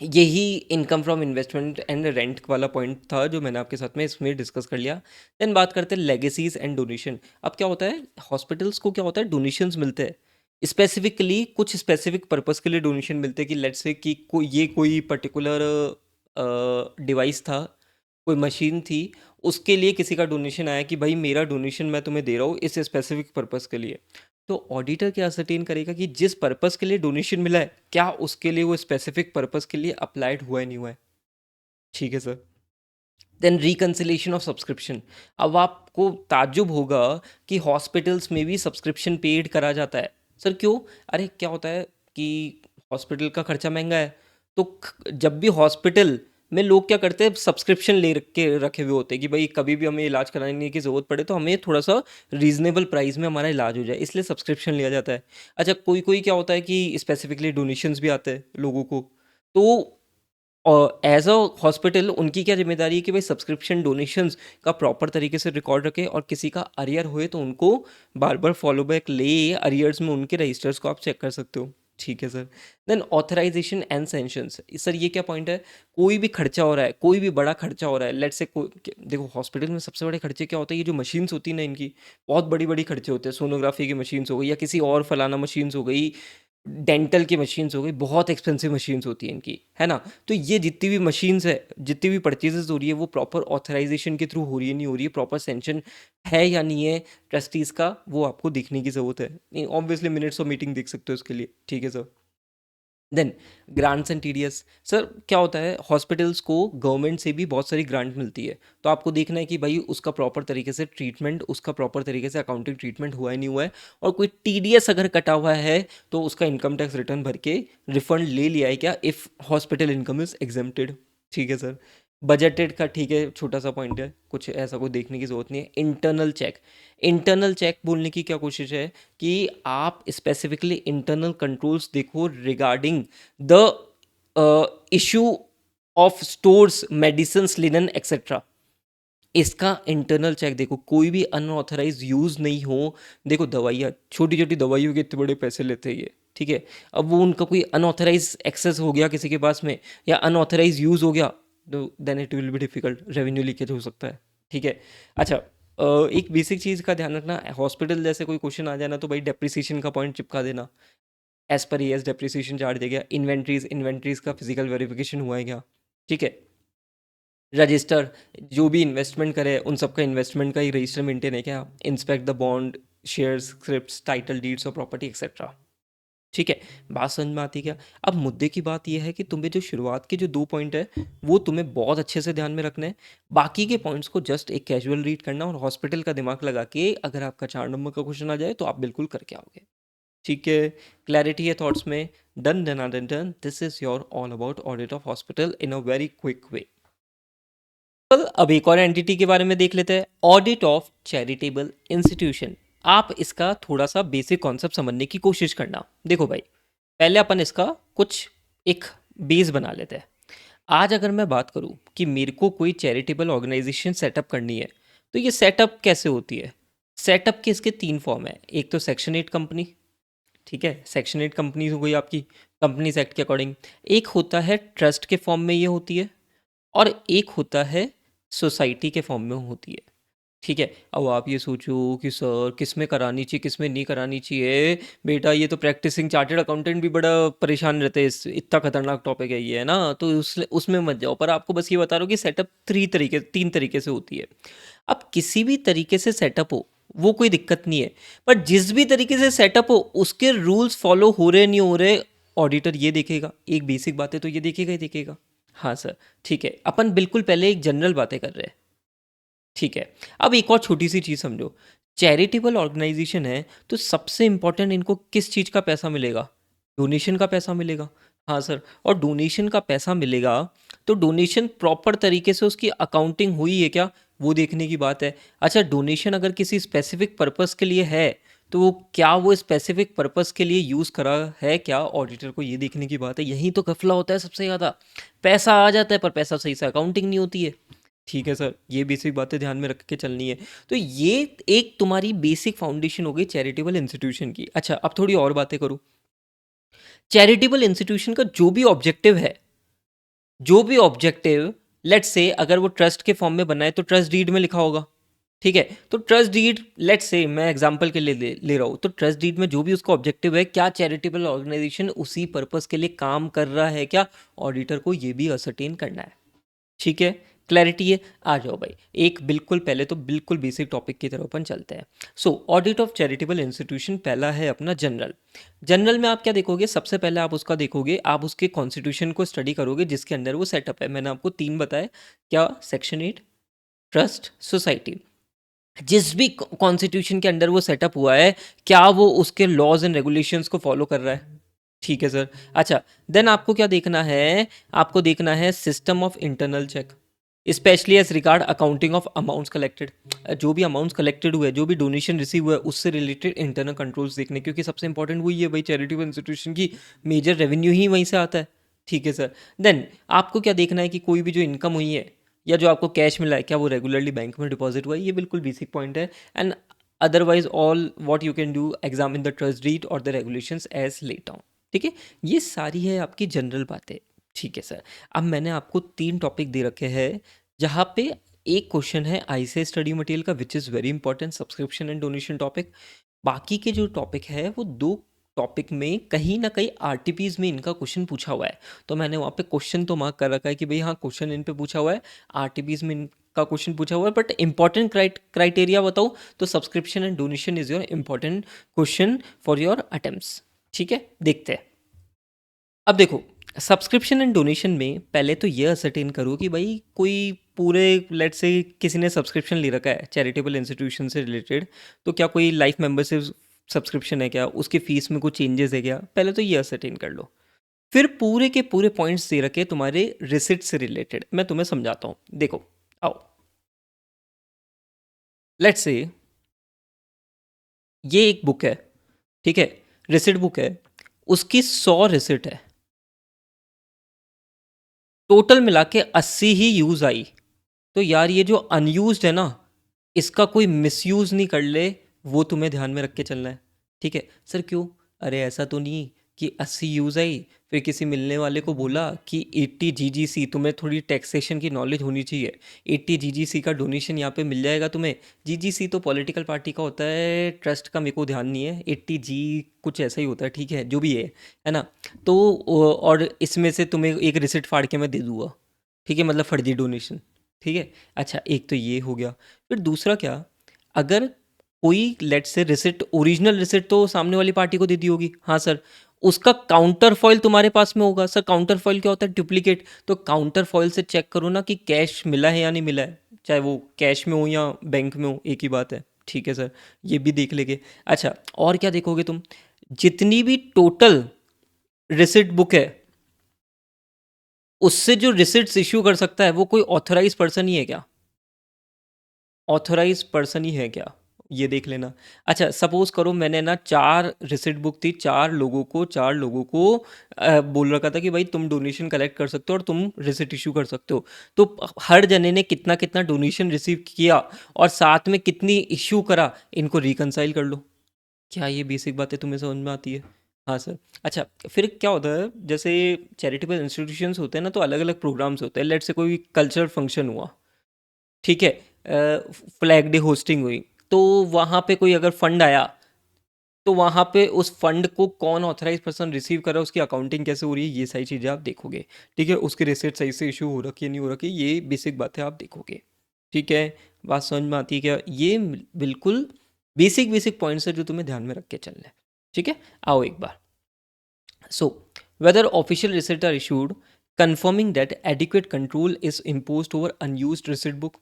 यही income from investment and rent वाला पॉइंट था जो मैंने आपके साथ में इसमें डिस्कस कर लिया। देन बात करते हैं लेगेसीज एंड डोनेशन। अब क्या होता है, हॉस्पिटल्स को क्या होता है, डोनेशंस मिलते हैं। स्पेसिफिकली कुछ स्पेसिफिक पर्पस के लिए डोनेशन मिलते हैं कि लेट्स से कि कोई पर्टिकुलर डिवाइस था, कोई मशीन थी, उसके लिए किसी का डोनेशन आया कि भाई मेरा डोनेशन मैं तुम्हें दे रहा हूँ इस स्पेसिफिक पर्पस के लिए। तो ऑडिटर क्या असरटेन करेगा कि जिस पर्पस के लिए डोनेशन मिला है क्या उसके लिए वो स्पेसिफिक पर्पस के लिए अप्लाइड हुआ है नहीं हुआ है। ठीक है sir. Then reconciliation of subscription. अब आपको ताज्जुब होगा कि हॉस्पिटल्स में भी सब्सक्रिप्शन पेड करा जाता है। सर क्यों? अरे क्या होता है कि हॉस्पिटल का खर्चा महंगा है, तो जब भी हॉस्पिटल में लोग क्या करते हैं, सब्सक्रिप्शन ले के रखे हुए होते हैं कि भाई कभी भी हमें इलाज कराने की ज़रूरत पड़े तो हमें थोड़ा सा रीजनेबल प्राइस में हमारा इलाज हो जाए, इसलिए सब्सक्रिप्शन लिया जाता है। अच्छा, कोई कोई क्या होता है कि स्पेसिफिकली डोनेशंस भी आते हैं लोगों को। तो और एज अ हॉस्पिटल उनकी क्या जिम्मेदारी है कि भाई सब्सक्रिप्शन डोनेशंस का प्रॉपर तरीके से रिकॉर्ड रखे और किसी का अरियर हुए तो उनको बार बार फॉलो बैक ले अरियर्स में उनके रजिस्टर्स को आप चेक कर सकते हो। ठीक है sir. Then authorisation and sanctions. Sir ये क्या पॉइंट है, कोई भी खर्चा हो रहा है, कोई भी बड़ा खर्चा हो रहा है, लेट्स से देखो हॉस्पिटल में सबसे बड़े खर्चे क्या होते हैं, ये जो मशीन्स होती है ना इनकी बहुत बड़ी बड़ी खर्चे होते हैं। सोनोग्राफी की मशीन्स हो गई या किसी और फलाना मशीन्स हो गई, डेंटल की मशीन्स हो गई, बहुत एक्सपेंसिव मशीन्स होती हैं इनकी, है ना। तो ये जितनी भी मशीन्स है, जितनी भी परचेजेस हो रही है वो प्रॉपर ऑथराइजेशन के थ्रू हो रही है नहीं हो रही है, प्रॉपर सेंशन है या नहीं है ट्रस्टीज़ का, वो आपको देखने की ज़रूरत है। नहीं ऑब्वियसली मिनट्स ऑफ मीटिंग देख सकते हो उसके लिए। ठीक है sir. Then grants and TDS. Sir क्या होता है, हॉस्पिटल्स को गवर्नमेंट से भी बहुत सारी ग्रांट मिलती है, तो आपको देखना है कि भाई उसका प्रॉपर तरीके से ट्रीटमेंट, उसका प्रॉपर तरीके से अकाउंटिंग ट्रीटमेंट हुआ है नहीं हुआ है। और कोई टीडीएस अगर कटा हुआ है तो उसका इनकम टैक्स रिटर्न भर के रिफंड ले लिया है क्या, if hospital income is exempted. ठीक है सर। बजटेड का ठीक है, छोटा सा पॉइंट है, कुछ ऐसा कोई देखने की जरूरत नहीं है। Internal check. इंटरनल चेक बोलने की क्या कोशिश है कि आप स्पेसिफिकली इंटरनल कंट्रोल्स देखो regarding the issue of stores, medicine, linen etcetera. इसका इंटरनल चेक देखो, कोई भी अनऑथराइज यूज़ नहीं हो। देखो दवाइयाँ, छोटी छोटी दवाइयों के इतने बड़े पैसे लेते हैं ये। ठीक है, अब वो उनका कोई अनऑथराइज एक्सेस हो गया किसी के पास में या अनऑथराइज यूज़ हो गया तो then it will be difficult, revenue leakage हो सकता है। ठीक है। अच्छा, एक बेसिक चीज़ का ध्यान रखना, हॉस्पिटल जैसे कोई क्वेश्चन आ जाए ना तो भाई डेप्रिसिएशन का पॉइंट चिपका देना। As per ES depreciation charge दे गया। इन्वेंट्रीज, इन्वेंट्रीज का फिजिकल वेरिफिकेशन हुआ है क्या। ठीक है। रजिस्टर, जो भी इन्वेस्टमेंट करे उन सबका इन्वेस्टमेंट का ही रजिस्टर मेंटेन है क्या। Inspect the bond shares, scripts, title deeds और प्रॉपर्टी एक्सेट्रा। ठीक है, बात समझ में आती है क्या? अब मुद्दे की बात यह है कि तुम्हें जो शुरुआत के जो 2 पॉइंट है, वो तुम्हें बहुत अच्छे से ध्यान में रखने हैं। बाकी के पॉइंट्स को जस्ट एक कैजुअल रीड करना और हॉस्पिटल का दिमाग लगा के अगर आपका 4 नंबर का क्वेश्चन आ जाए तो आप बिल्कुल करके आओगे। ठीक है, क्लैरिटी है थॉट्स में? Done done done done, this is your all about audit of hospital in a very quick way. कल अब एक और एंटिटी के बारे में देख लेते हैं, ऑडिट ऑफ चैरिटेबल इंस्टीट्यूशन। आप इसका थोड़ा सा बेसिक कॉन्सेप्ट समझने की कोशिश करना। देखो भाई, पहले अपन इसका कुछ एक बेस बना लेते हैं। आज अगर मैं बात करूं कि मेरे को कोई चैरिटेबल ऑर्गेनाइजेशन सेटअप करनी है, तो ये सेटअप कैसे होती है? सेटअप के इसके 3 फॉर्म है। एक तो सेक्शन 8 कंपनी, ठीक है, सेक्शन 8 कंपनी हो गई आपकी कंपनीज एक्ट के अकॉर्डिंग। एक होता है ट्रस्ट के फॉर्म में ये होती है, और एक होता है सोसाइटी के फॉर्म में होती है। ठीक है, अब आप ये सोचो कि सर किस में करानी चाहिए, किस में नहीं करानी चाहिए। बेटा ये तो प्रैक्टिसिंग चार्टर्ड अकाउंटेंट भी बड़ा परेशान रहते हैं, इस इतना खतरनाक टॉपिक है ये, है ना? तो उसमें मत जाओ। पर आपको बस ये बता रहा हूँ कि सेटअप 3 तरीके से होती है। अब किसी भी तरीके से सेटअप हो वो कोई दिक्कत नहीं है, पर जिस भी तरीके से सेटअप हो उसके रूल्स फॉलो हो रहे नहीं हो रहे, ऑडिटर ये देखेगा। एक बेसिक बात है तो ये देखेगा ही देखेगा। हाँ सर, ठीक है, अपन बिल्कुल पहले एक जनरल बातें कर रहे हैं। ठीक है, अब एक और छोटी सी चीज़ समझो। चैरिटेबल ऑर्गेनाइजेशन है तो सबसे इंपॉर्टेंट इनको किस चीज़ का पैसा मिलेगा? डोनेशन का पैसा मिलेगा। हाँ सर, और डोनेशन का पैसा मिलेगा तो डोनेशन प्रॉपर तरीके से उसकी अकाउंटिंग हुई है क्या, वो देखने की बात है। अच्छा, डोनेशन अगर किसी स्पेसिफिक पर्पस के लिए है तो क्या वो स्पेसिफिक पर्पस के लिए यूज़ करा है क्या, ऑडिटर को ये देखने की बात है। यही तो घपला होता है सबसे ज़्यादा। पैसा आ जाता है पर पैसा सही से अकाउंटिंग नहीं होती है। ठीक है सर, ये बेसिक बातें ध्यान में रख के चलनी है। तो ये एक तुम्हारी बेसिक फाउंडेशन हो गई चैरिटेबल इंस्टीट्यूशन की। अच्छा, अब थोड़ी और बातें करूँ। चैरिटेबल इंस्टीट्यूशन का जो भी ऑब्जेक्टिव है, जो भी ऑब्जेक्टिव, लेट्स से अगर वो ट्रस्ट के फॉर्म में बना है तो ट्रस्ट डीड में लिखा होगा। ठीक है, तो ट्रस्ट डीड, लेट्स से मैं एग्जांपल के लिए ले रहा हूँ, तो ट्रस्ट डीड में जो भी उसका ऑब्जेक्टिव है, क्या चैरिटेबल ऑर्गेनाइजेशन उसी पर्पस के लिए काम कर रहा है क्या, ऑडिटर को ये भी असरटेन करना है। ठीक है, क्लैरिटी है? आ जाओ भाई, एक बिल्कुल पहले तो बिल्कुल बेसिक टॉपिक की तरफ अपन चलते हैं। सो ऑडिट ऑफ चैरिटेबल इंस्टीट्यूशन पहला है अपना जनरल। जनरल में आप क्या देखोगे? सबसे पहले आप उसका देखोगे, आप उसके कॉन्स्टिट्यूशन को स्टडी करोगे जिसके अंदर वो सेटअप है। मैंने आपको 3 बताए, क्या? Section 8, trust, society. जिस भी कॉन्स्टिट्यूशन के अंडर वो सेटअप हुआ है, क्या वो उसके लॉज एंड रेगुलेशंस को फॉलो कर रहा है? ठीक है सर। अच्छा, देन आपको क्या देखना है? आपको देखना है system of internal check, specially as regard accounting of amounts collected. जो भी अमाउंट्स कलेक्टेड हुए, जो भी डोनेशन रिसीव हुआ है, उससे रिलेटेड इंटरनल कंट्रोल्स देखने, क्योंकि सबसे इंपॉर्टेंट वही है भाई, चैरिटेबल इंस्टीट्यूशन की मेजर रेवेन्यू ही वहीं से आता है। ठीक है सर। देन आपको क्या देखना है कि कोई भी जो इनकम हुई है या जो आपको कैश मिला है, क्या वो रेगुलरली बैंक में डिपॉजिट हुआ है? ये बिल्कुल बेसिक पॉइंट है। And otherwise all what you can do, examine the trust deed और the regulations as laid down. ठीक है, ये सारी है आपकी जनरल बातें। ठीक है सर। अब मैंने आपको 3 टॉपिक दे रखे हैं, जहाँ पे एक क्वेश्चन है आईसीए स्टडी मटेरियल का, which is very important, subscription and donation topic. बाकी के जो टॉपिक है वो 2 टॉपिक में कहीं ना कहीं आरटीपीज में इनका क्वेश्चन पूछा हुआ है। तो मैंने वहाँ पे क्वेश्चन तो मार्क कर रखा है कि भाई हाँ, क्वेश्चन इन पे पूछा हुआ है, आरटीपीज में इनका क्वेश्चन पूछा हुआ है। बट इंपॉर्टेंट क्राइटेरिया बताओ तो subscription and donation is your important question for your attempts. ठीक है, देखते हैं। अब देखो, सब्सक्रिप्शन एंड डोनेशन में पहले तो ये असरटेन करो कि भाई कोई पूरे, लेट से किसी ने सब्सक्रिप्शन ले रखा है चैरिटेबल इंस्टीट्यूशन से रिलेटेड, तो क्या कोई लाइफ मेंबरशिप सब्सक्रिप्शन है क्या, उसकी फीस में कुछ चेंजेस है क्या, पहले तो ये असरटेन कर लो। फिर पूरे के पूरे पॉइंट्स दे रखे तुम्हारे रिसिट से रिलेटेड, मैं तुम्हें समझाता हूँ। देखो, आओ, लेट्स से ये एक बुक है, ठीक है, रिसिट बुक है, उसकी 100 रिसिट है, टोटल मिला के 80 ही यूज आई। तो यार ये जो अनयूज्ड है ना, इसका कोई मिसयूज नहीं कर ले, वो तुम्हें ध्यान में रख के चलना है। ठीक है सर, क्यों? अरे ऐसा तो नहीं कि 80 यूज आई फिर किसी मिलने वाले को बोला कि 80 जीजीसी, तुम्हें थोड़ी टैक्सेशन की नॉलेज होनी चाहिए, 80 जीजीसी का डोनेशन यहाँ पे मिल जाएगा तुम्हें। जीजीसी तो पॉलिटिकल पार्टी का होता है, ट्रस्ट का मेरे को ध्यान नहीं है, 80 जी कुछ ऐसा ही होता है। ठीक है, जो भी है ना? तो और इसमें से तुम्हें एक रिसिट फाड़ के मैं दे दूंगा। ठीक है, मतलब फर्जी डोनेशन। ठीक है, अच्छा, एक तो ये हो गया। फिर दूसरा क्या, अगर कोई लेट से रिसिट, ओरिजिनल रिसिट तो सामने वाली पार्टी को दे दी होगी, हाँ सर। उसका काउंटर फॉइल तुम्हारे पास में होगा सर। काउंटर फॉइल क्या होता है? डुप्लीकेट। तो काउंटर फॉइल से चेक करो ना कि कैश मिला है या नहीं मिला है, चाहे वो कैश में हो या बैंक में हो, एक ही बात है। ठीक है सर, ये भी देख लेंगे। अच्छा, और क्या देखोगे तुम? जितनी भी टोटल रिसिट बुक है, उससे जो रिसिट्स इश्यू कर सकता है वो कोई ऑथराइज पर्सन ही है क्या? ऑथराइज पर्सन ही है क्या? ये देख लेना। अच्छा, सपोज करो मैंने ना 4 रिसिट बुक थी, 4 लोगों को बोल रखा था कि भाई तुम डोनेशन कलेक्ट कर सकते हो और तुम रिसिट इशू कर सकते हो। तो हर जने ने कितना कितना डोनेशन रिसीव किया और साथ में कितनी इशू करा, इनको रिकनसाइल कर लो। क्या ये बेसिक बातें तुम्हें समझ में आती है? हाँ सर। अच्छा, फिर क्या होता है, जैसे चैरिटेबल इंस्टीट्यूशंस होते हैं ना, तो अलग अलग प्रोग्राम्स होते हैं। लेट से कोई कल्चरल फंक्शन हुआ, ठीक है, फ्लैग डे होस्टिंग हुई, तो वहाँ पे कोई अगर फंड आया, तो वहाँ पे उस फंड को कौन ऑथराइज पर्सन रिसीव कर रहा है, उसकी अकाउंटिंग कैसे हो रही है, ये सारी चीज़ें आप देखोगे। ठीक है, उसकी रिसिट सही से इशू हो रखी है नहीं हो रखी, ये बेसिक बातें आप देखोगे। ठीक है, बात समझ में आती है क्या? ये बिल्कुल बेसिक बेसिक पॉइंट्स है जो तुम्हें ध्यान में रख के चलना है। ठीक है, आओ एक बार। So, whether official receipts are issued, confirming that adequate control is imposed over unused receipt book,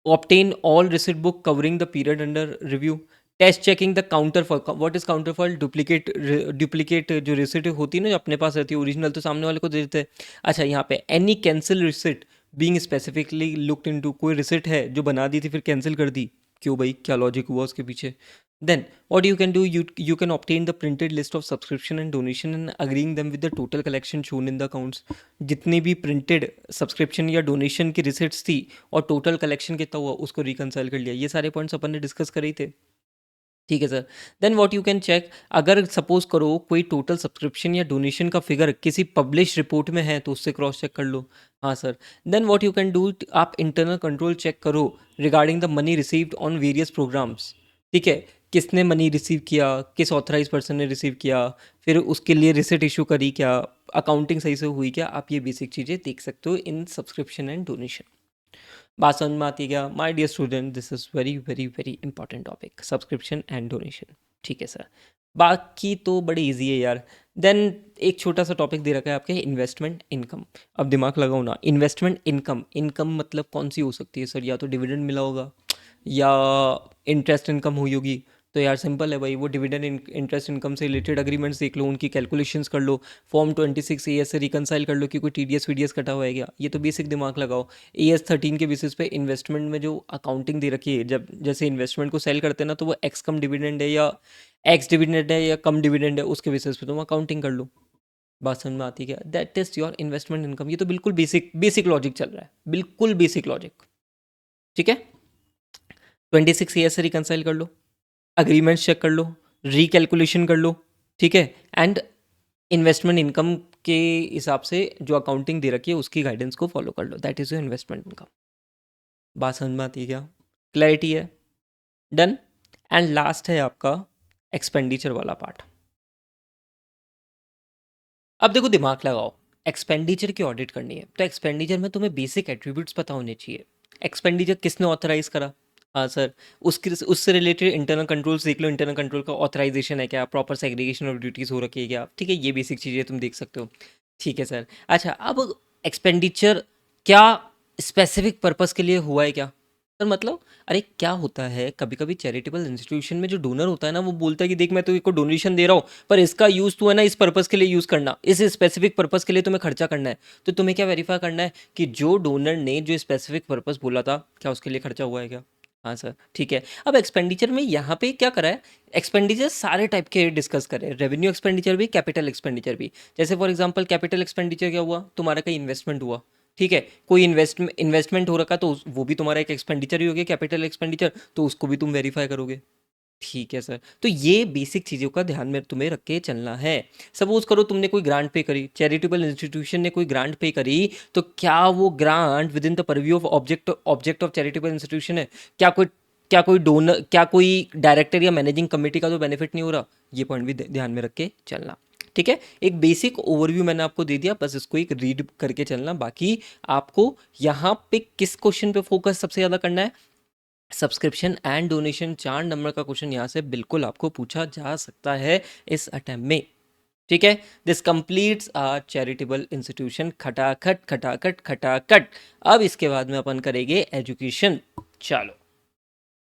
obtain all receipt book covering the period under review, test checking the counterfoil. What is counterfoil? Duplicate जो receipt होती है ना, जो अपने पास रहती है, original तो सामने वाले को दे देते हैं। अच्छा, यहाँ पे any cancel receipt being specifically looked into, कोई रिसिट है जो बना दी थी फिर कैंसिल कर दी, क्यों भाई, क्या लॉजिक हुआ उसके पीछे? Then what you can do, you can obtain the printed list of subscription and donation and agreeing them with the total collection shown in the accounts। जितनी भी प्रिंटेड सब्सक्रिप्शन या डोनेशन की रिसिट्स थी और total collection कितना हुआ, उसको reconcile कर लिया। ये सारे पॉइंट्स अपन ने डिस्कस करे ही थे। ठीक है sir. Then what you can check, अगर सपोज करो कोई टोटल सब्सक्रिप्शन या डोनेशन का फिगर किसी पब्लिश रिपोर्ट में है, तो उससे क्रॉस चेक कर लो। हाँ sir. Then what you can do, आप इंटरनल कंट्रोल चेक करो regarding the money received on various programmes. ठीक है, किसने मनी रिसीव किया, किस ऑथराइज पर्सन ने रिसीव किया, फिर उसके लिए रिसिट इशू करी क्या, अकाउंटिंग सही से हुई क्या, आप ये बेसिक चीज़ें देख सकते हो इन सब्सक्रिप्शन एंड डोनेशन। बात समझ में आती है क्या? My dear student, this is very very very important topic, subscription and donation. ठीक है सर, बाकी तो बड़ी इजी है यार। देन एक छोटा सा टॉपिक दे रखा है आपके, इन्वेस्टमेंट इनकम। अब दिमाग लगाओ ना, इन्वेस्टमेंट इनकम, इनकम मतलब कौन सी हो सकती है सर? या तो डिविडेंड मिला होगा या इंटरेस्ट इनकम हुई होगी। तो यार सिंपल है भाई, वो डिविडेंड इंटरेस्ट इनकम से रिलेटेड अग्रीमेंट्स देख लो, उनकी कैलकुलेशंस कर लो, फॉर्म 26 से रिकनसाइल कर लो कि कोई टीडीएस वीडीएस कटा हुआ है क्या। ये तो बेसिक दिमाग लगाओ। AS 13 के बेसिस पे इन्वेस्टमेंट में जो अकाउंटिंग दे रखी है, जब जैसे इन्वेस्टमेंट को सेल करते हैं ना, तो वो एक्स कम डिविडेंड है या एक्स डिविडेंड है या कम डिविडेंड है, उसके बेसिस पे तुम अकाउंटिंग कर लो। बात समझ में आती है क्या? That is your investment income. ये तो बिल्कुल बेसिक बेसिक लॉजिक चल रहा है, बिल्कुल बेसिक लॉजिक। ठीक है, 26 AS से रिकनसाइल कर लो, अग्रीमेंट्स चेक कर लो, रिकैलकुलेशन कर लो। ठीक है, एंड इन्वेस्टमेंट इनकम के हिसाब से जो अकाउंटिंग दे रखी है उसकी गाइडेंस को फॉलो कर लो। That is your investment income. बात समझ में आती है क्या? क्लैरिटी है? डन। एंड लास्ट है आपका एक्सपेंडिचर वाला पार्ट। अब देखो, दिमाग लगाओ, एक्सपेंडिचर की ऑडिट करनी है तो एक्सपेंडिचर में तुम्हें बेसिक एट्रीब्यूट्स पता होने चाहिए। एक्सपेंडिचर किसने ऑथराइज करा? हाँ सर, उसके उससे रिलेटेड इंटरनल कंट्रोल्स देख लो, इंटरनल कंट्रोल का ऑथराइजेशन है क्या, प्रॉपर सेग्रीगेशन ऑफ ड्यूटीज हो रखी है क्या। ठीक है, ये बेसिक चीज़ें तुम देख सकते हो। ठीक है सर। अच्छा, अब एक्सपेंडिचर क्या स्पेसिफिक पर्पस के लिए हुआ है क्या सर? मतलब अरे क्या होता है, कभी कभी चैरिटेबल इंस्टीट्यूशन में जो डोनर होता है ना, वो बोलता है कि देख मैं तो इसको डोनेशन दे रहा हूँ, पर इसका यूज़ तो है ना इस पर्पस के लिए यूज़ करना, इस स्पेसिफिक पर्पस के लिए तुम्हें खर्चा करना है। तो तुम्हें क्या वेरीफाई करना है कि जो डोनर ने जो स्पेसिफिक पर्पस बोला था, क्या उसके लिए खर्चा हुआ है क्या? हाँ सर। ठीक है, अब एक्सपेंडिचर में यहाँ पे क्या करा है, एक्सपेंडिचर सारे टाइप के डिस्कस करें, रेवेन्यू एक्सपेंडिचर भी, कैपिटल एक्सपेंडिचर भी। जैसे फॉर एग्जांपल कैपिटल एक्सपेंडिचर क्या हुआ, तुम्हारा कहीं इन्वेस्टमेंट हुआ। ठीक है, कोई इन्वेस्टमेंट हो रखा, तो वो भी तुम्हारा एक एक्सपेंडिचर ही हो गया, कैपिटल एक्सपेंडिचर, तो उसको भी तुम वेरीफाई करोगे। ठीक है सर, तो ये बेसिक चीज़ों का ध्यान में तुम्हें रख के चलना है। सपोज करो तुमने कोई ग्रांट पे करी, चैरिटेबल इंस्टीट्यूशन ने कोई ग्रांट पे करी, तो क्या वो grant with in the purview of object of charitable institution है? क्या कोई डोनर, क्या कोई डायरेक्टर या मैनेजिंग कमेटी का तो बेनिफिट नहीं हो रहा? ये पॉइंट भी ध्यान में रख के चलना। ठीक है, एक बेसिक ओवरव्यू मैंने आपको दे दिया, बस इसको एक रीड करके चलना। बाकी आपको यहाँ पे किस क्वेश्चन पे फोकस सबसे ज़्यादा करना है? सब्सक्रिप्शन एंड डोनेशन 4 नंबर का क्वेश्चन यहाँ से बिल्कुल आपको पूछा जा सकता है इस अटेम्प्ट में। ठीक है, this completes a charitable institution. खटाखट खटाखट खटाखट। अब इसके बाद में अपन करेंगे एजुकेशन। चलो